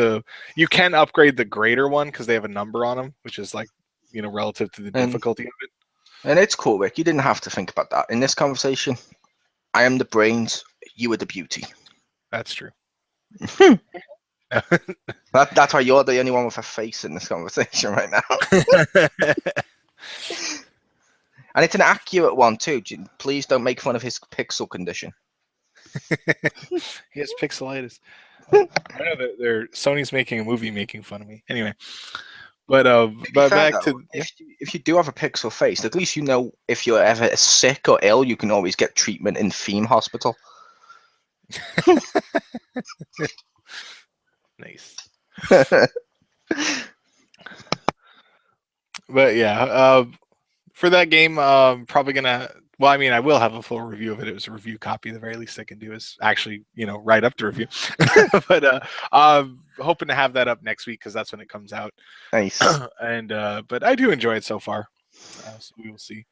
you can upgrade the greater one because they have a number on them, which is like relative to the difficulty of it. And it's cool, Rick. You didn't have to think about that. In this conversation, I am the brains, you are the beauty. That's true. That's why you're the only one with a face in this conversation right now. And it's an accurate one, too. Please don't make fun of his pixel condition. He has pixelitis. I know that Sony's making a movie making fun of me. Anyway, but back though, to if you do have a pixel face, at least you know if you're ever sick or ill, you can always get treatment in Theme Hospital. Nice. But yeah, for that game, probably gonna. Well, I mean, I will have a full review of it. It was a review copy. The very least I can do is actually, write up the review. But I'm hoping to have that up next week because that's when it comes out. Nice. And but I do enjoy it so far. So we will see.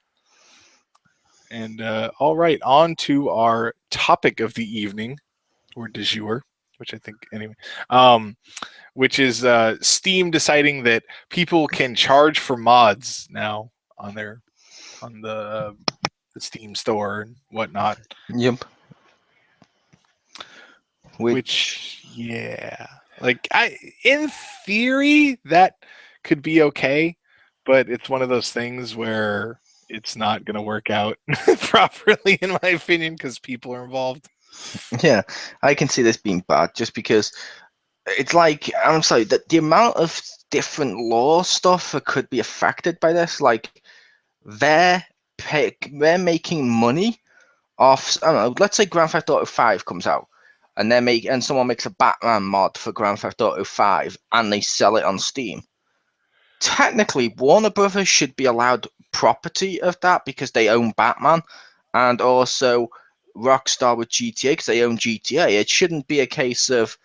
And all right, on to our topic of the evening, or du jour, which I think anyway. Which is Steam deciding that people can charge for mods now on the Steam store and whatnot. Yep. Which yeah, like in theory that could be okay, but it's one of those things where it's not going to work out properly, in my opinion, because people are involved. Yeah, I can see this being bad just because it's like, I'm sorry, that the amount of different law stuff that could be affected by this, like they're making money off, I don't know, let's say Grand Theft Auto 5 comes out and someone makes a Batman mod for Grand Theft Auto 5 and they sell it on Steam. Technically, Warner Brothers should be allowed property of that because they own Batman, and also Rockstar with GTA because they own GTA. It shouldn't be a case of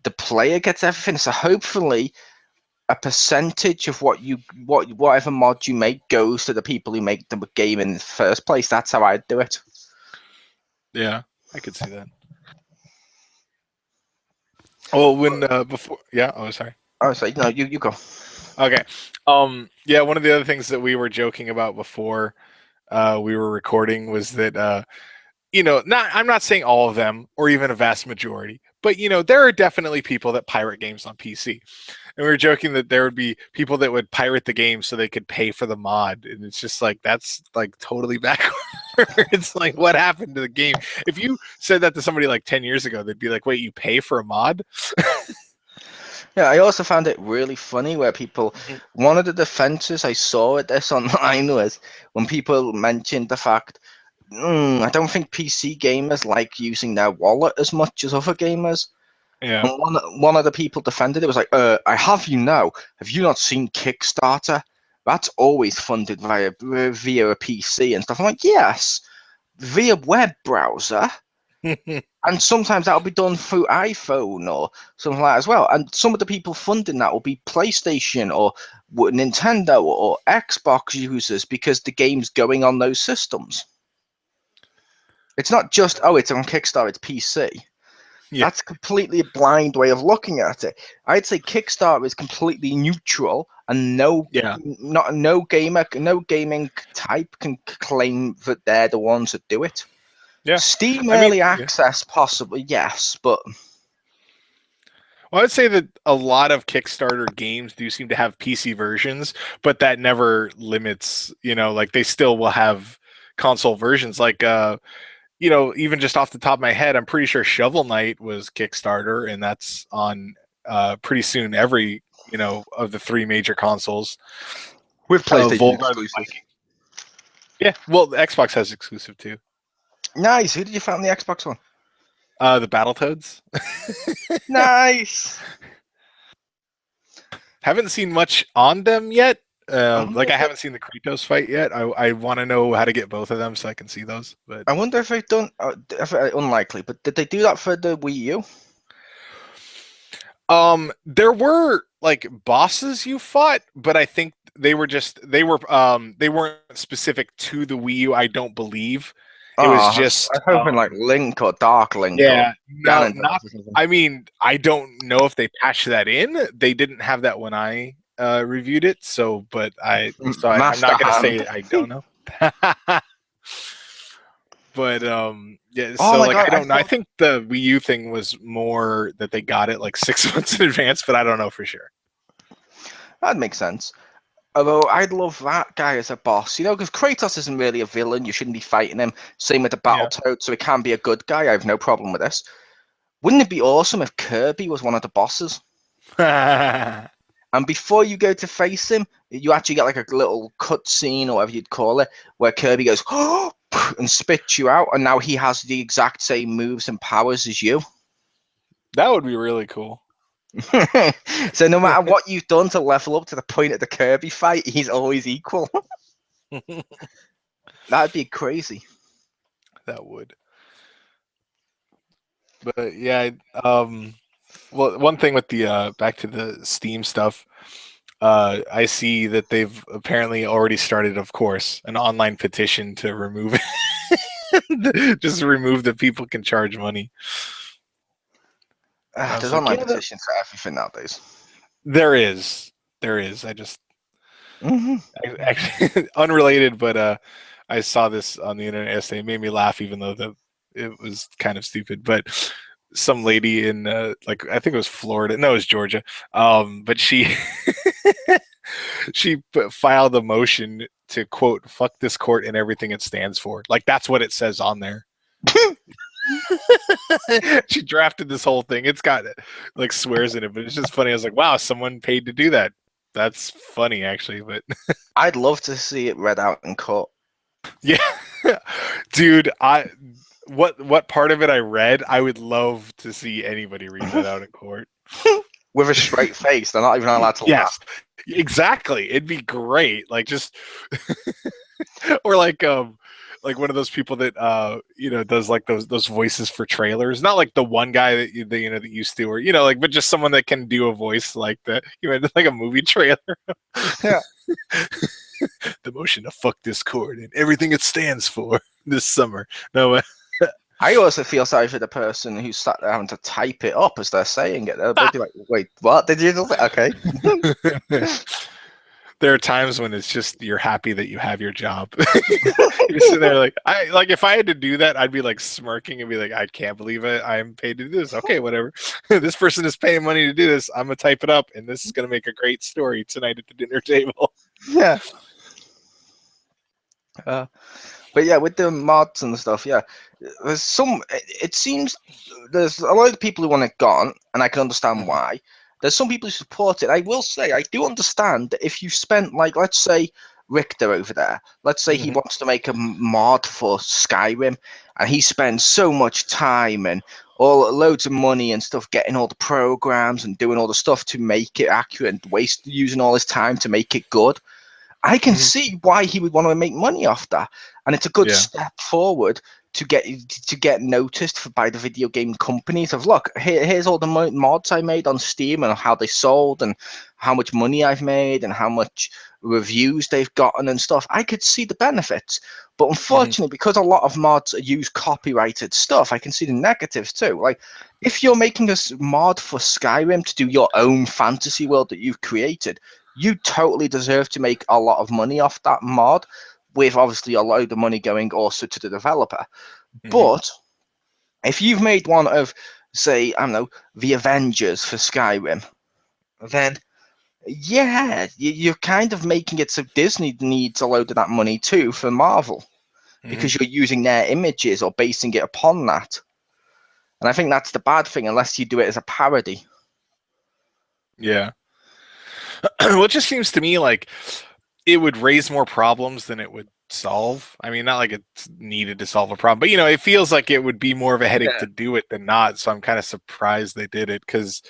the player gets everything. So hopefully a percentage of whatever mod you make goes to the people who make the game in the first place. That's how I'd do it. Yeah, I could see that. Well, when before, yeah. Oh, sorry. I was like, no, you go. Okay. Yeah, one of the other things that we were joking about before we were recording was that I'm not saying all of them or even a vast majority, but there are definitely people that pirate games on PC. And we were joking that there would be people that would pirate the game so they could pay for the mod. And it's just like, that's like totally backwards. It's like, what happened to the game? If you said that to somebody like 10 years ago, they'd be like, wait, you pay for a mod? Yeah, I also found it really funny where people, one of the defenses I saw at this online was when people mentioned the fact, I don't think PC gamers like using their wallet as much as other gamers. Yeah. And one of the people defended it was like, I have you not seen Kickstarter? That's always funded via a PC and stuff. I'm like, yes, via web browser. And sometimes that'll be done through iPhone or something like that as well. And some of the people funding that will be PlayStation or Nintendo or Xbox users because the game's going on those systems. It's not just, it's on Kickstarter, it's PC. Yeah. That's completely a blind way of looking at it. I'd say Kickstarter is completely neutral and no gaming type can claim that they're the ones that do it. Yeah. Steam early access, possibly, yes, but well, I'd say that a lot of Kickstarter games do seem to have PC versions, but that never limits, like they still will have console versions. Like, even just off the top of my head, I'm pretty sure Shovel Knight was Kickstarter, and that's on pretty soon every, of the 3 major consoles. With PlayStation exclusive. Yeah, well, the Xbox has exclusive too. Nice. Who did you find the Xbox one? The Battletoads. Nice. Haven't seen much on them yet. I haven't seen the Kratos fight yet. I want to know how to get both of them so I can see those. But I wonder if they've done. Unlikely, but did they do that for the Wii U? There were like bosses you fought, but I think they weren't specific to the Wii U. I don't believe. It was just I was hoping like Link or Dark Link. Yeah, or not. I mean, I don't know if they patched that in. They didn't have that when I reviewed it. So, but I'm not going to say I don't know. But yeah, Oh so my like god, I I don't know. I thought think the Wii U thing was more that they got it like 6 months in advance, but I don't know for sure. that makes sense. Although I'd love that guy as a boss, because Kratos isn't really a villain. You shouldn't be fighting him. Same with the Yeah. Battletoad, so he can be a good guy. I have no problem with this. Wouldn't it be awesome if Kirby was one of the bosses? And before you go to face him, you actually get like a little cutscene or whatever you'd call it, where Kirby goes and spits you out, and now he has the exact same moves and powers as you. That would be really cool. So no matter what you've done to level up to the point of the Kirby fight, he's always equal. That'd be crazy. That would. But yeah, well, one thing with the back to the Steam stuff, I see that they've apparently already started, of course, an online petition to remove it. Just remove that people can charge money. And I was There's like, online yeah, petitions for everything nowadays. there is. There is. Actually unrelated, but I saw this on the internet yesterday. It made me laugh, even though it was kind of stupid. But some lady in like I think it was Florida, no, it was Georgia. But she she filed a motion to quote "fuck this court" and everything it stands for. Like that's what it says on there. She drafted this whole thing. It's got like swears in it, but it's just funny. I was like, wow, someone paid to do that. That's funny, actually. But I'd love to see it read out in court. yeah, dude, what part of it I read, I would love to see anybody read that out in court. With a straight face. They're not even allowed to Yes, laugh. exactly. It'd be great. Like just or like one of those people that does like those voices for trailers. Not like the one guy that used to, or like, but just someone that can do a voice like that. Like a movie trailer. Yeah. The motion to fuck this court and everything it stands for this summer. No, I also feel sorry for the person who sat there having to type it up as they're saying it. They'll be like, wait, what? Did you just... Okay. there are times when it's just you're happy that you have your job. You're sitting there like if I had to do that, I'd be like smirking and be like, I can't believe I'm paid to do this. Okay, whatever. This person is paying money to do this. I'm gonna type it up, and this is gonna make a great story tonight at the dinner table. Yeah. But yeah, with the mods and stuff, yeah, there's some. It seems there's a lot of people who want it gone, and I can understand why. There's some people who support it. I will say I do understand that if you spent, like, let's say Richter over there, let's say he wants to make a mod for Skyrim, and he spends so much time and loads of money and stuff getting all the programs and doing all the stuff to make it accurate and using all his time to make it good. I can see why he would want to make money off that, and it's a good step forward to get noticed by the video game companies. Of look, here's all the mods I made on Steam and how they sold and how much money I've made and how much reviews they've gotten and stuff. I could see the benefits, but unfortunately, because a lot of mods use copyrighted stuff, I can see the negatives too. Like if you're making a mod for Skyrim to do your own fantasy world that you've created, you totally deserve to make a lot of money off that mod, with obviously a load of money going also to the developer. But if you've made one of, say, I don't know, the Avengers for Skyrim, then yeah, you're kind of making it so Disney needs a load of that money too for Marvel, because you're using their images or basing it upon that. And I think that's the bad thing, unless you do it as a parody. Yeah. Well, it just seems to me like it would raise more problems than it would solve. I mean, not like it's needed to solve a problem, but it feels like it would be more of a headache to do it than not. So I'm kind of surprised they did it, because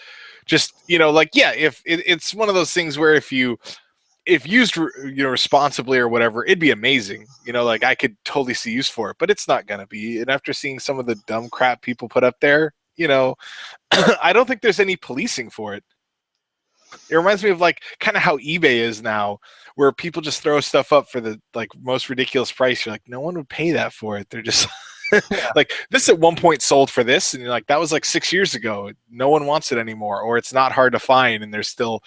just like, yeah, if it's one of those things where if used responsibly or whatever, it'd be amazing. Like I could totally see use for it, but it's not gonna be. And after seeing some of the dumb crap people put up there, I don't think there's any policing for it. It reminds me of like kind of how eBay is now, where people just throw stuff up for the like most ridiculous price. You're like, no one would pay that for it. They're just Yeah. Like this at one point sold for this, and you're like, that was like 6 years ago. No one wants it anymore, or it's not hard to find, and they're still,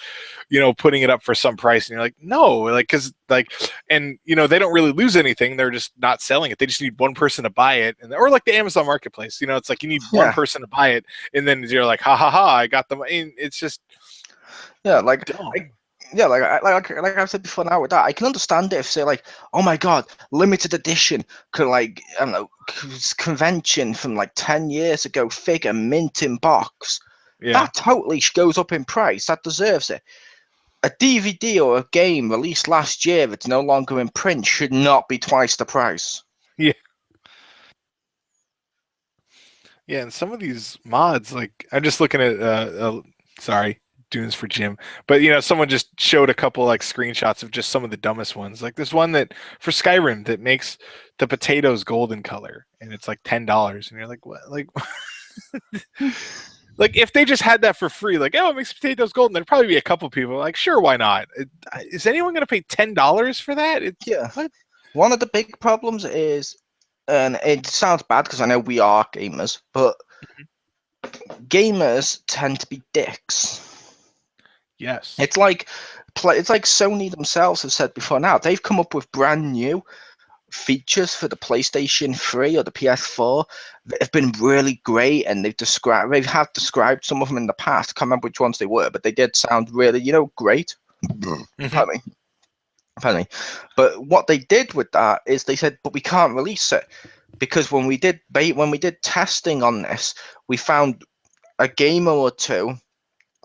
putting it up for some price, and you're like, no, like because like, and they don't really lose anything. They're just not selling it. They just need one person to buy it, and or like the Amazon Marketplace. It's like you need one Yeah. person to buy it, and then you're like, ha ha ha, I got them. And it's just Yeah, like dumb. yeah, like I've said before now with that, I can understand it if say like, oh my god, limited edition, like I don't know, convention from like 10 years ago, figure mint in box. Yeah, That totally goes up in price. That deserves it. A DVD or a game released last year that's no longer in print should not be twice the price. yeah, yeah. And some of these mods, like I'm just looking at, sorry, Dunes for Jim, but someone just showed a couple like screenshots of just some of the dumbest ones. Like there's one that for Skyrim that makes the potatoes golden color, and it's like $10, and you're like, what? Like, like if they just had that for free, like, oh, it makes potatoes golden, there'd probably be a couple people like, sure, why not? Is anyone going to pay $10 for that? Yeah. What? One of the big problems is, and it sounds bad because I know we are gamers, but gamers tend to be dicks. Yes. It's like Sony themselves have said before now. They've come up with brand new features for the PlayStation 3 or the PS4 that have been really great, and they have described some of them in the past. Can't remember which ones they were, but they did sound really, great. Mm-hmm. Pardon me. Pardon me. But what they did with that is they said, but we can't release it because when we did testing on this, we found a gamer or two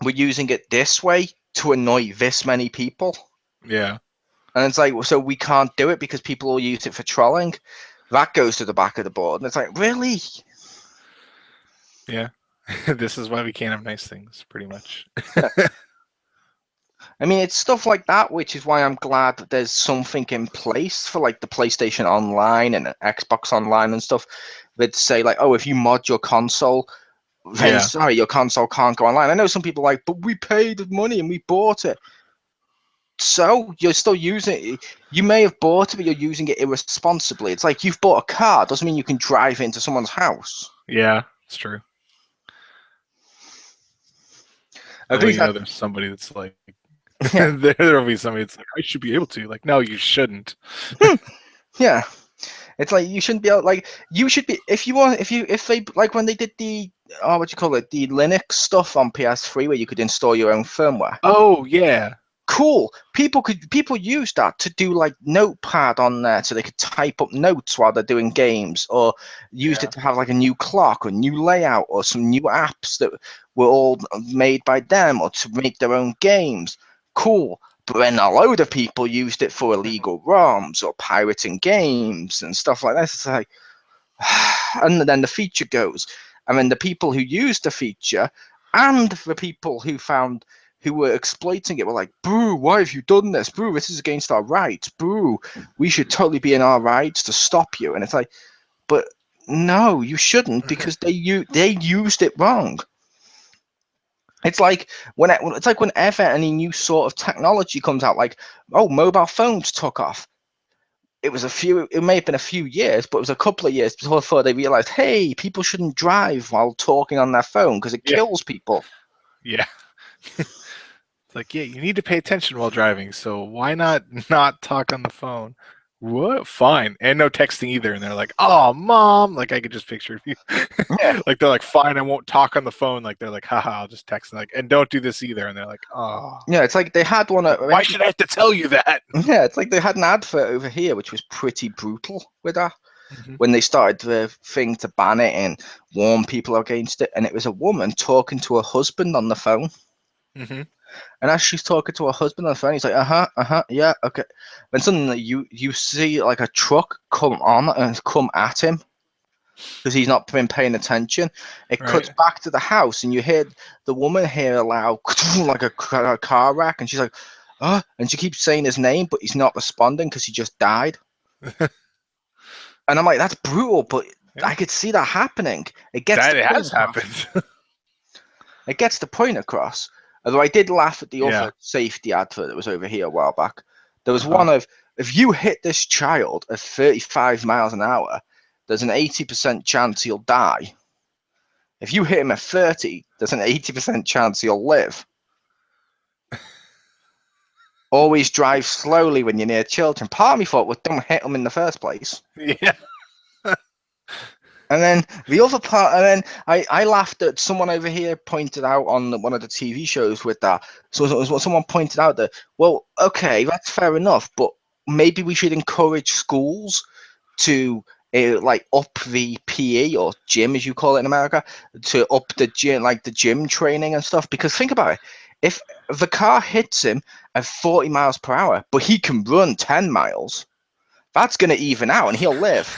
were using it this way to annoy this many people. Yeah. And it's like, so we can't do it because people will use it for trolling. That goes to the back of the board. And it's like, really? Yeah. This is why we can't have nice things, pretty much. Yeah. I mean, it's stuff like that, which is why I'm glad that there's something in place for like the PlayStation Online and Xbox Online and stuff that say like, oh, if you mod your console, then Yeah. sorry, your console can't go online. I know some people are like, but we paid the money and we bought it. So you're still using it. You may have bought it, but you're using it irresponsibly. It's like you've bought a car, doesn't mean you can drive into someone's house. Yeah, it's true. At Well, least that, there's somebody that's like, yeah, there'll be somebody that's like, I should be able to. Like, no, you shouldn't. yeah. It's like you shouldn't be able. Like you should be if they like when they did the what do you call it, the Linux stuff on PS3 where you could install your own firmware. Oh yeah. Cool. People use that to do like Notepad on there so they could type up notes while they're doing games, or used it to have like a new clock or new layout or some new apps that were all made by them or to make their own games. Cool. But then a load of people used it for illegal ROMs or pirating games and stuff like that. It's like, and then the feature goes, and then the people who used the feature and the people who were exploiting it were like, boo, why have you done this? Boo, this is against our rights. Boo, we should totally be in our rights to stop you. And it's like, but no, you shouldn't, because they used it wrong. It's like whenever any new sort of technology comes out, like, oh, mobile phones took off. It may have been a few years, but it was a couple of years before they realized, hey, people shouldn't drive while talking on their phone because it kills people. Yeah. It's like, yeah, you need to pay attention while driving, so why not talk on the phone? What? Fine. And no texting either. And they're like, oh, mom. Like, I could just picture you. Yeah. Like, they're like, fine, I won't talk on the phone. Like, they're like, haha, I'll just text. And, like, and don't do this either. And they're like, oh. Yeah, it's like they had one. Why should I have to tell you that? Yeah, it's like they had an advert over here, which was pretty brutal with that. Mm-hmm. When they started the thing to ban it and warn people against it. And it was a woman talking to her husband on the phone. Mm-hmm. And as she's talking to her husband on the phone, he's like, yeah, okay. Then suddenly you see like a truck come on and come at him because he's not been paying attention. It cuts back to the house, and you hear the woman hear a loud like a car wreck, and she's like, oh, and she keeps saying his name, but he's not responding because he just died. And I'm like, that's brutal, but I could see that happening. It has happened. It gets the point across. Although I did laugh at the other safety advert that was over here a while back. There was one of, if you hit this child at 35 miles an hour, there's an 80% chance he'll die. If you hit him at 30, there's an 80% chance he'll live. Always drive slowly when you're near children. Part of me thought, well, don't hit them in the first place. Yeah. And then the other part, and then I laughed at someone over here pointed out on one of the TV shows with that. So someone pointed out that, well, okay, that's fair enough, but maybe we should encourage schools to like up the PE or gym, as you call it in America, to up the gym, like the gym training and stuff. Because think about it, if the car hits him at 40 miles per hour, but he can run 10 miles, that's going to even out and he'll live.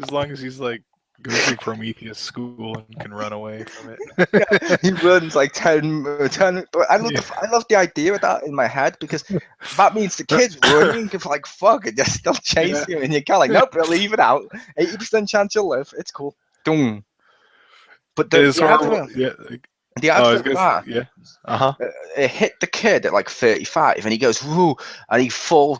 As long as he's like goes through Prometheus school and can run away from it. Yeah, he runs like 10 but I love the idea of that in my head, because that means the kid's running for like fuck and you're still chasing him and you can't like, nope, we'll leave it out. 80% chance you'll live. It's cool. Boom. But the it hit the kid at like 35 and he goes woo, and he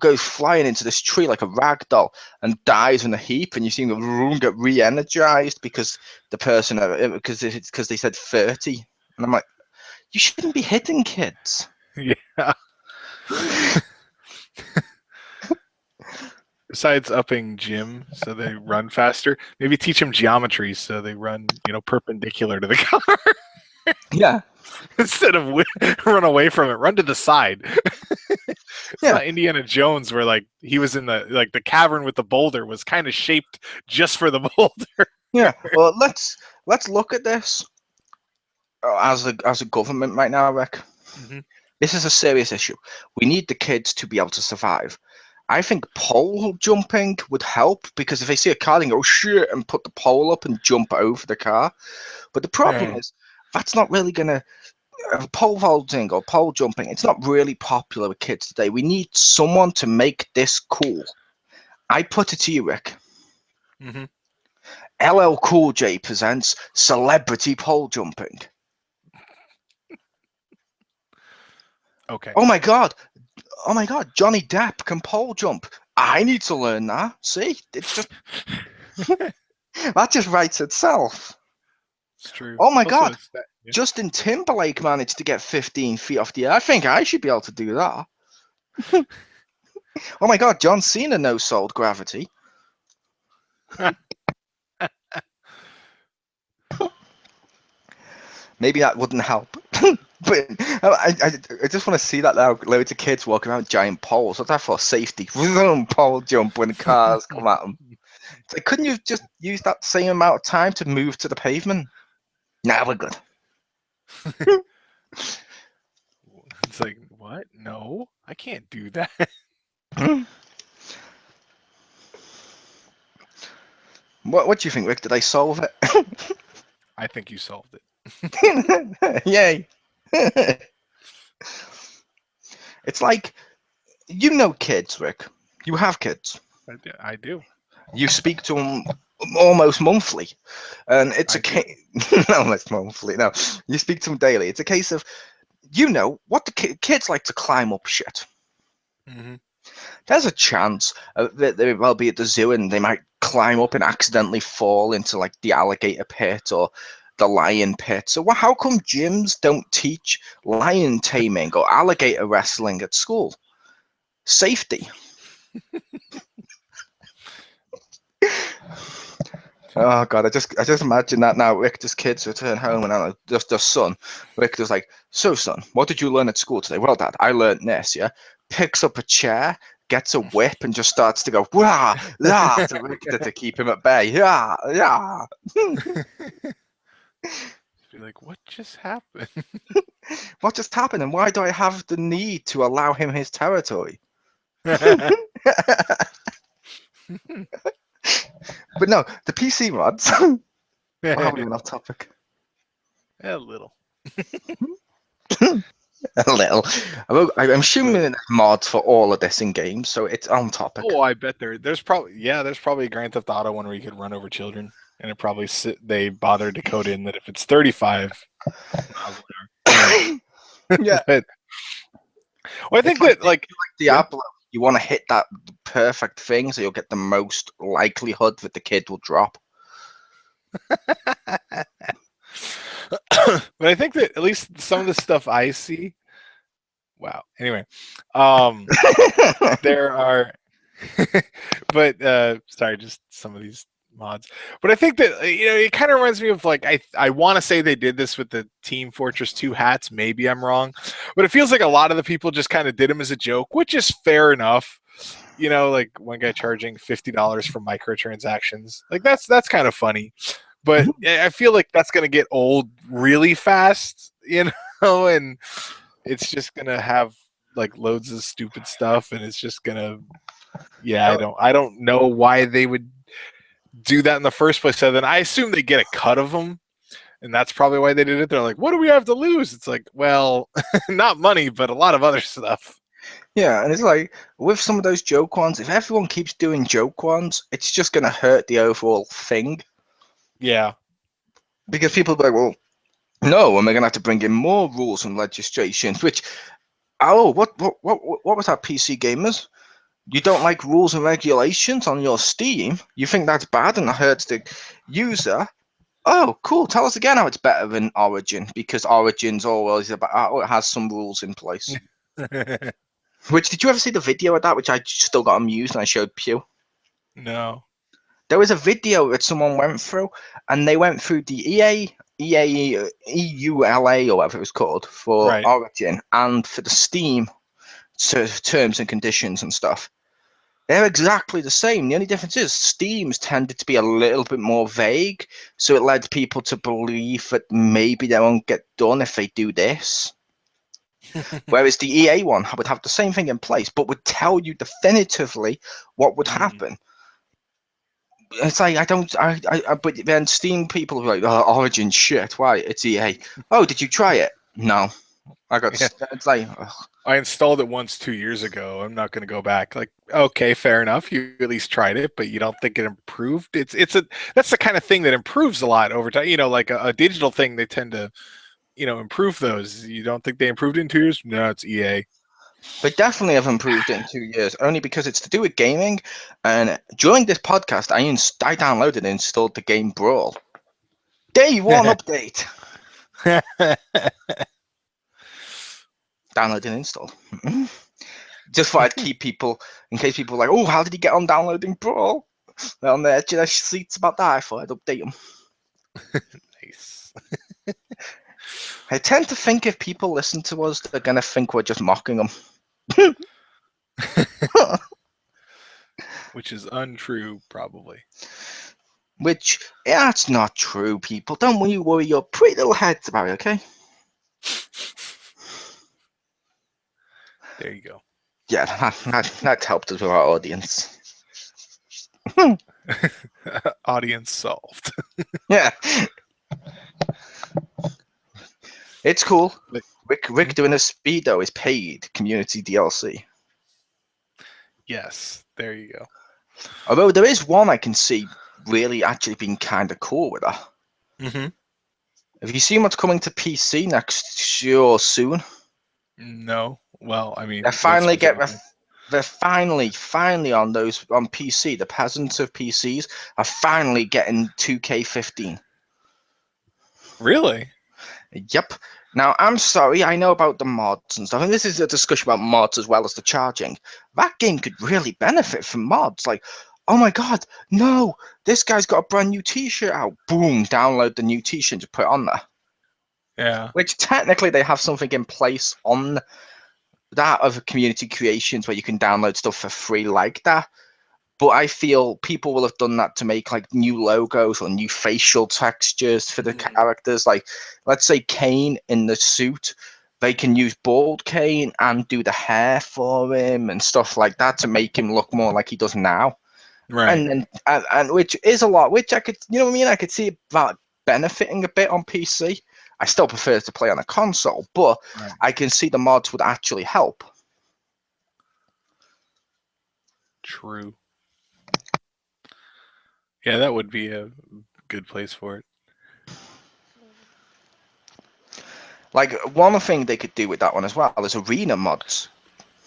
goes flying into this tree like a rag doll and dies in a heap, and you see the room get re-energized because the person because they said 30, and I'm like, you shouldn't be hitting kids. Yeah. Besides upping gym so they run faster, maybe teach them geometry so they run, perpendicular to the car. Yeah. Instead of run away from it, run to the side. It's not Indiana Jones where like he was in the cavern with the boulder was kind of shaped just for the boulder. Yeah. Well, let's look at this as a government right now, Rick. Mm-hmm. This is a serious issue. We need the kids to be able to survive. I think pole jumping would help, because if they see a car, they go, oh, shit, and put the pole up and jump over the car. But the problem is, that's not really going to, pole vaulting or pole jumping, it's not really popular with kids today. We need someone to make this cool. I put it to you, Rick. Mm-hmm. LL Cool J presents celebrity pole jumping. Okay. Oh my god, Johnny Depp can pole jump. I need to learn that. See, it's just that just writes itself. It's true. Oh my god, Justin Timberlake managed to get 15 feet off the air. I think I should be able to do that. Oh my god, John Cena no-sold gravity. Maybe that wouldn't help. But I just want to see that now. Loads of kids walking around with giant poles. What's that for? Safety. Pole jump when cars come at them. It's like, couldn't you just use that same amount of time to move to the pavement? Nah, we're good. It's like, what? No, I can't do that. What do you think, Rick? Did I solve it? I think you solved it. Yay. It's like, kids, Rick. You have kids. I do. You speak to them almost monthly, and it's almost monthly. No, you speak to them daily. It's a case of, what the kids like to climb up shit. Mm-hmm. There's a chance that they will be at the zoo and they might climb up and accidentally fall into like the alligator pit or the lion pit. So how come gyms don't teach lion taming or alligator wrestling at school? Safety. Oh god, I just imagine that now. Rick, just kids return home and just their son. Rick just like, so son, what did you learn at school today? Well, Dad, I learned this. Yeah, picks up a chair, gets a whip, and just starts to go wah, yeah, to Rick to keep him at bay. Yeah, yeah. Be like, what just happened? What just happened, and why do I have the need to allow him his territory? But no, the PC mods. Are we off topic? A little. A little. I'm assuming there's mods for all of this in games, so it's on topic. Oh, I bet there's probably a Grand Theft Auto one where you could run over children, and it probably they bother to code in that if it's 35. Yeah. Well, I It's think that like Diablo. You want to hit that perfect thing so you'll get the most likelihood that the kid will drop. but I think that at least some of the stuff I see. Wow. Anyway, there are, but sorry, just some of these mods. But I think that it kind of reminds me of like I want to say they did this with the Team Fortress 2 hats. Maybe I'm wrong, but it feels like a lot of the people just kind of did them as a joke, which is fair enough. Like one guy charging $50 for microtransactions. Like that's kind of funny. But I feel like that's going to get old really fast, and it's just going to have like loads of stupid stuff, and it's just going to, I don't know why they would do that in the first place. So then I assume they get a cut of them, and that's probably why they did it. They're like, what do we have to lose? It's like, well, not money, but a lot of other stuff. Yeah, and it's like with some of those joke ones, if everyone keeps doing joke ones, it's just going to hurt the overall thing. Yeah. Because people will be like, well, no, and we're going to have to bring in more rules and legislations, which, what was that, PC gamers? You don't like rules and regulations on your Steam? You think that's bad and it hurts the user? Oh, cool. Tell us again how it's better than Origin, because Origin's always about, it has some rules in place. Which, did you ever see the video of that, which I still got amused and I showed Pew? No. There was a video that someone went through, and they went through the EULA, or whatever it was called, for Right. Origin, and for the Steam terms and conditions and stuff. They're exactly the same. The only difference is Steam's tended to be a little bit more vague, so it led people to believe that maybe they won't get done if they do this. Whereas the EA one would have the same thing in place, but would tell you definitively what would happen. It's like but then Steam people are like, oh, Origin shit. Why? It's EA. Oh, did you try it? No, I got. Yeah. It's like, ugh. I installed it once 2 years ago. I'm not going to go back. Like, okay, fair enough. You at least tried it, but you don't think it improved. That's the kind of thing that improves a lot over time. Like a digital thing, they tend to, improve those. You don't think they improved in 2 years? No, it's EA. They definitely have improved it in 2 years, only because it's to do with gaming. And during this podcast, I downloaded and installed the game Brawl. Day one update. Download and install. Just thought I'd keep people, in case people are like, oh, how did he get on downloading Brawl? They're on the edge of their seats about that. I thought I'd update them. Nice. I tend to think if people listen to us, they're going to think we're just mocking them. Which is untrue, probably. Which, that's not true, people. Don't you worry your pretty little heads about it, okay? There you go. Yeah, that helped us with our audience. Audience solved. Yeah. It's cool. Rick doing a Speedo is paid community DLC. Yes, there you go. Although there is one I can see really actually being kind of cool with her. Mm-hmm. Have you seen what's coming to PC next year or soon? No. Well, I mean, they're finally on those on PC. The peasants of PCs are finally getting 2K15. Really? Yep. Now, I'm sorry, I know about the mods and stuff, and this is a discussion about mods as well as the charging. That game could really benefit from mods. Like, oh my god, no, this guy's got a brand new t-shirt out. Boom, download the new t-shirt and put it on there. Yeah. Which technically they have something in place on that of community creations where you can download stuff for free like that. But I feel people will have done that to make like new logos or new facial textures for the characters. Like, let's say Kane in the suit, they can use bald Kane and do the hair for him and stuff like that to make him look more like he does now. Right. And which is a lot, which I could, you know what I mean? I could see that benefiting a bit on PC. I still prefer to play on a console, but Right. I can see the mods would actually help. True. Yeah, that would be a good place for it. Like, one thing they could do with that one as well is arena mods.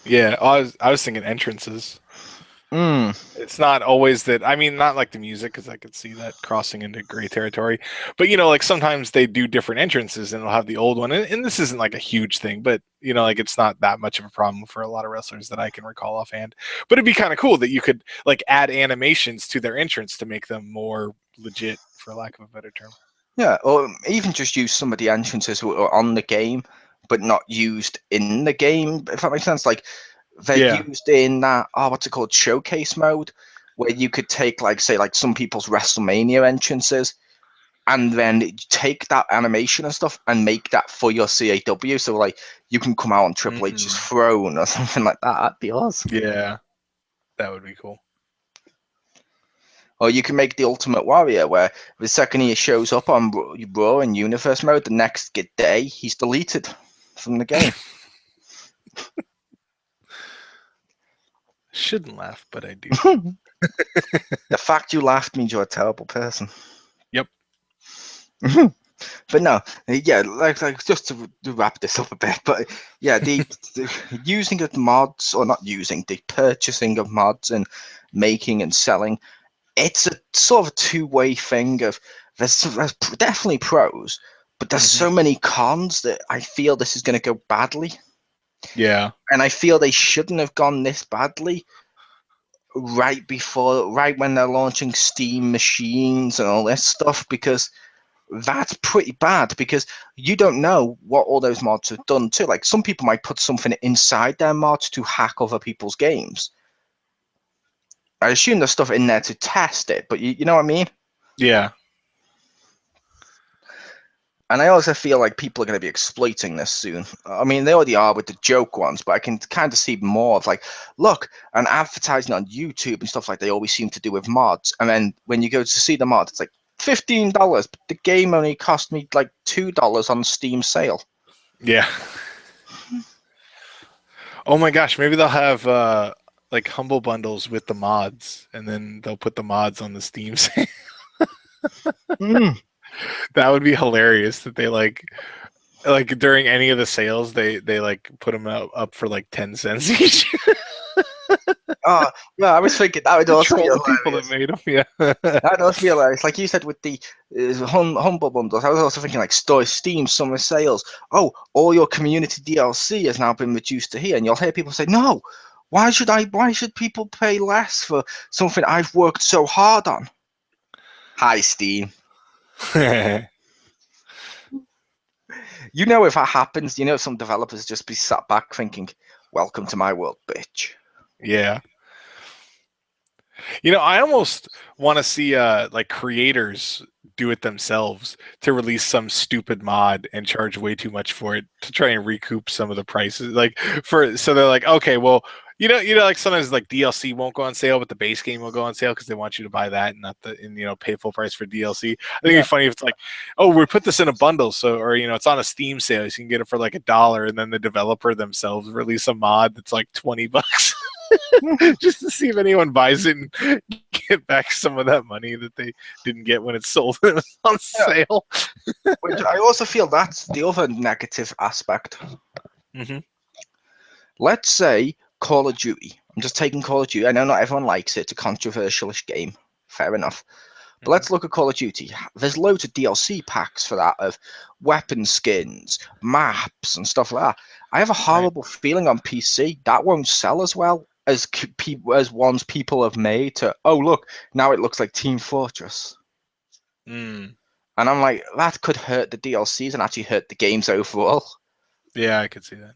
Yeah, I was thinking entrances. Mm. It's not always that. I mean, not like the music, because I could see that crossing into gray territory. But like sometimes they do different entrances, and they'll have the old one. And this isn't like a huge thing, but like it's not that much of a problem for a lot of wrestlers that I can recall offhand. But it'd be kind of cool that you could like add animations to their entrance to make them more legit, for lack of a better term. Yeah, or even just use some of the entrances that are on the game, but not used in the game. If that makes sense, like they're Yeah. used in that what's it called, showcase mode, where you could take like say like some people's WrestleMania entrances, and then take that animation and stuff and make that for your CAW. So like you can come out on Triple H's throne or something like that. That'd be awesome. Yeah, that would be cool. Or you can make the Ultimate Warrior, where the second he shows up on Raw in Universe mode, the next day he's deleted from the game. Shouldn't laugh, but I do. The fact you laughed means you're a terrible person. Yep. But no, yeah, like just to wrap this up a bit, but yeah, the using of mods, or not using, the purchasing of mods and making and selling, it's a sort of a two-way thing. Of there's definitely pros, but there's so many cons that I feel this is going to go badly. Yeah. And I feel they shouldn't have gone this badly right when they're launching Steam machines and all this stuff, because that's pretty bad, because you don't know what all those mods have done too. Like some people might put something inside their mods to hack other people's games. I assume there's stuff in there to test it, but you know what I mean? Yeah. And I also feel like people are going to be exploiting this soon. I mean, they already are with the joke ones, but I can kind of see more of like, look, and advertising on YouTube and stuff like they always seem to do with mods. And then when you go to see the mod, it's like $15, but the game only cost me like $2 on Steam sale. Yeah. Oh my gosh, maybe they'll have like humble bundles with the mods, and then they'll put the mods on the Steam sale. That would be hilarious. That they like during any of the sales, they like put them up for like 10 cents each. Oh, yeah, I was thinking that would also be Troll the hilarious. people that made them. Yeah. That would also be hilarious. Like you said with the humble bundles, I was also thinking like Steam summer sales. Oh, all your community DLC has now been reduced to here, and you'll hear people say, "No, why should people pay less for something I've worked so hard on?" Hi, Steam. You know, if that happens, some developers just be sat back thinking, "Welcome to my world, bitch." Yeah. I almost want to see like creators do it themselves to release some stupid mod and charge way too much for it to try and recoup some of the prices. So they're like, okay, well, like sometimes like DLC won't go on sale, but the base game will go on sale because they want you to buy that and not pay full price for DLC. I think it'd be funny if it's like, oh, we put this in a bundle, or it's on a Steam sale, so you can get it for like $1, and then the developer themselves release a mod that's like $20. Just to see if anyone buys it and get back some of that money that they didn't get when it sold and it was on sale. Which I also feel that's the other negative aspect. Let's say Call of Duty. I'm just taking Call of Duty. I know not everyone likes it. It's a controversial-ish game. Fair enough. But let's look at Call of Duty. There's loads of DLC packs for that, of weapon skins, maps, and stuff like that. I have a horrible feeling on PC that won't sell as well as ones people have made to, oh, look, now it looks like Team Fortress. And I'm like, that could hurt the DLCs and actually hurt the games overall. Yeah, I could see that.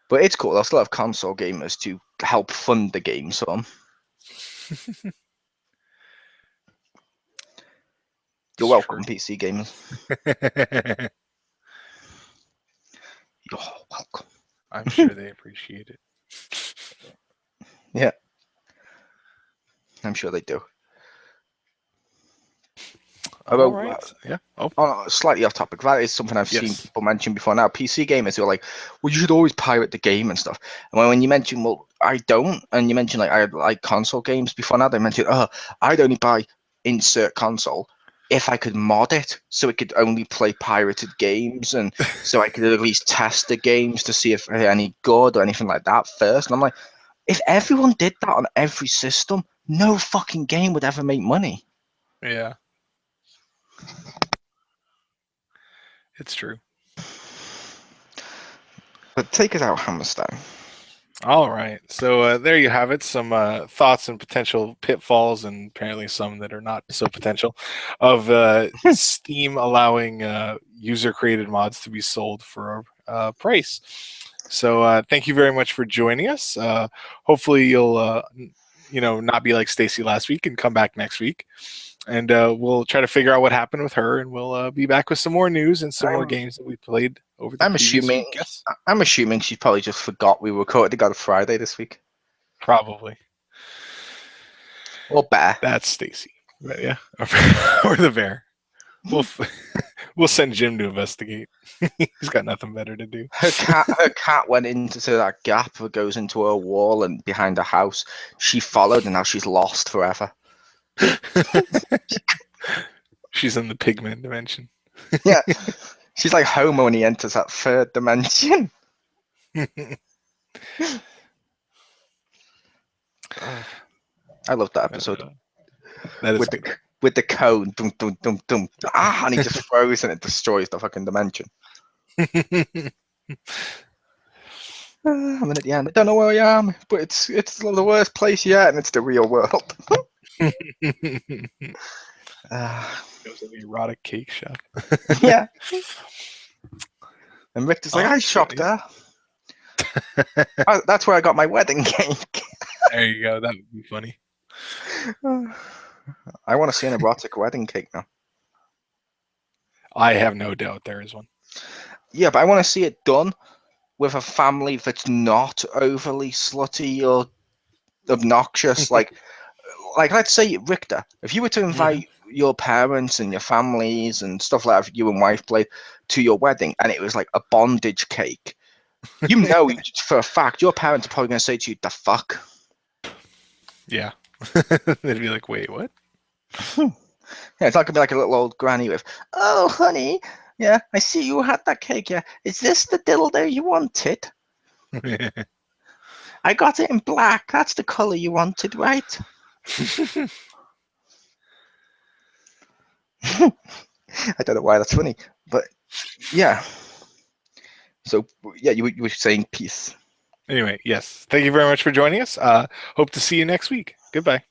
But it's cool. I'll still have console gamers to help fund the game some. You're welcome, PC gamers. You're welcome. I'm sure they appreciate it. Yeah. I'm sure they do. All right. Yeah. Slightly off topic. That is something I've seen people mention before now. PC gamers who are like, well, you should always pirate the game and stuff. And when you mention, well, I don't, and you mention like I like console games before now, they mention, I'd only buy insert console. if I could mod it so it could only play pirated games, and so I could at least test the games to see if they're any good or anything like that first. And I'm like, if everyone did that on every system, no fucking game would ever make money. Yeah. It's true. But take us out, Hammerstein. All right. So there you have it. Some thoughts and potential pitfalls, and apparently some that are not so potential, of Steam allowing user-created mods to be sold for a price. So thank you very much for joining us. Hopefully you'll not be like Stacy last week and come back next week. And we'll try to figure out what happened with her, and we'll be back with some more news and some more games that we played over the previous week. Yes. I'm assuming she probably just forgot we recorded on Friday this week. Probably. Or bear. That's Stacy. But yeah, or the bear. We'll send Jim to investigate. He's got nothing better to do. Her cat went into that gap that goes into her wall and behind the house. She followed, and now she's lost forever. She's in the pigman dimension. Yeah, she's like Homer when he enters that third dimension. I love that episode. That is with the cone, dum, dum, dum, dum, and he just throws and it destroys the fucking dimension. I'm at the end. I don't know where I am, but it's the worst place yet, and it's the real world. Goes to the erotic cake shop. Yeah. And Richter's like, I shopped there. That's where I got my wedding cake. There you go. That would be funny. I want to see an erotic wedding cake now. I have no doubt there is one. Yeah, but I want to see it done with a family that's not overly slutty or obnoxious. like let's say, Richter, if you were to invite your parents and your families and stuff like that, you and wife played, to your wedding, and it was like a bondage cake, you know for a fact your parents are probably going to say to you, the fuck? Yeah. They'd be like, wait, what? Yeah, it's not going to be like a little old granny with, oh, honey, yeah, I see you had that cake, yeah. Is this the dildo you wanted? I got it in black. That's the color you wanted, right? I don't know why that's funny, but yeah. So yeah, you were saying peace. Anyway, yes. Thank you very much for joining us. Hope to see you next week. Goodbye.